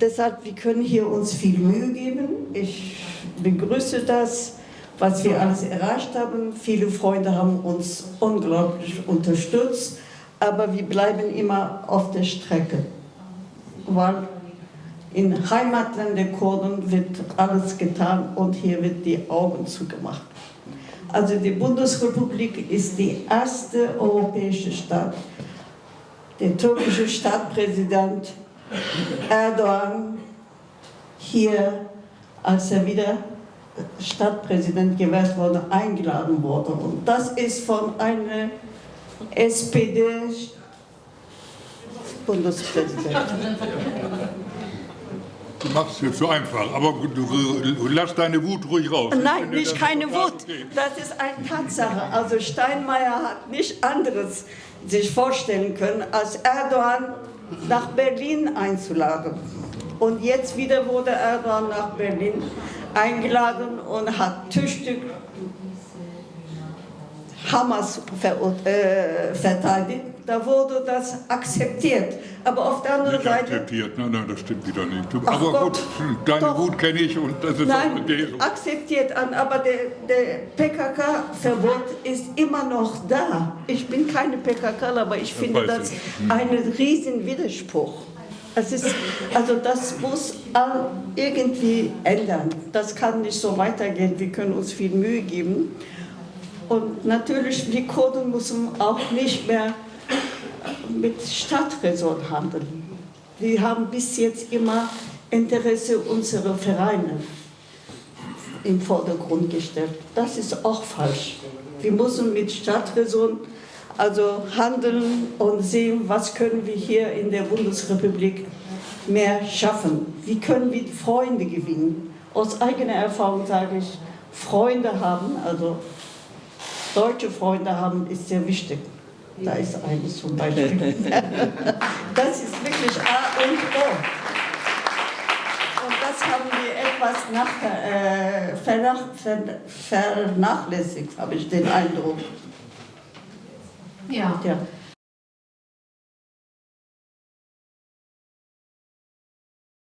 C: deshalb, wir können hier uns viel Mühe geben. Ich begrüße das, was wir alles erreicht haben. Viele Freunde haben uns unglaublich unterstützt, aber wir bleiben immer auf der Strecke, weil in Heimatländern der Kurden wird alles getan und hier wird die Augen zugemacht. Also die Bundesrepublik ist die erste europäische Stadt. Der türkische Stadtpräsident Erdogan hier, als er wieder Stadtpräsident gewählt wurde, eingeladen wurde. Und das ist von einer SPD Bundespräsident.
B: Du machst es jetzt so einfach, aber du lass deine Wut ruhig raus.
C: Nein, nicht
B: das
C: keine
B: total
C: Wut.
B: okay.
C: Das ist eine Tatsache. Also Steinmeier hat nicht anderes sich vorstellen können, als Erdogan nach Berlin einzuladen. Und jetzt wieder wurde Erdogan nach Berlin eingeladen und hat tüchtig Hamas verteidigt. Da wurde das akzeptiert. Aber auf der anderen
B: Nicht
C: Seite...
B: akzeptiert, nein, das stimmt wieder nicht.
C: Ach
B: Aber
C: Gott,
B: gut, deine
C: doch.
B: Wut kenne ich und das ist
C: Nein,
B: auch okay. So.
C: akzeptiert an, aber der PKK-Verbot ist immer noch da. Ich bin keine PKK, aber ich finde
B: weiß
C: das
B: ich.
C: einen riesen Widerspruch. Also das muss irgendwie ändern. Das kann nicht so weitergehen. Wir können uns viel Mühe geben. Und natürlich, wir Kurden müssen auch nicht mehr mit Stadträson handeln. Wir haben bis jetzt immer Interesse unserer Vereine im Vordergrund gestellt. Das ist auch falsch. Wir müssen mit Stadträson handeln und sehen, was können wir hier in der Bundesrepublik mehr schaffen. Wie können wir Freunde gewinnen? Aus eigener Erfahrung sage ich, Freunde haben, also deutsche Freunde haben, ist sehr wichtig. Da ist eines zum Beispiel. Das ist wirklich A und O. Und das haben wir etwas vernachlässigt, habe ich den Eindruck.
F: Ja.
C: Ja.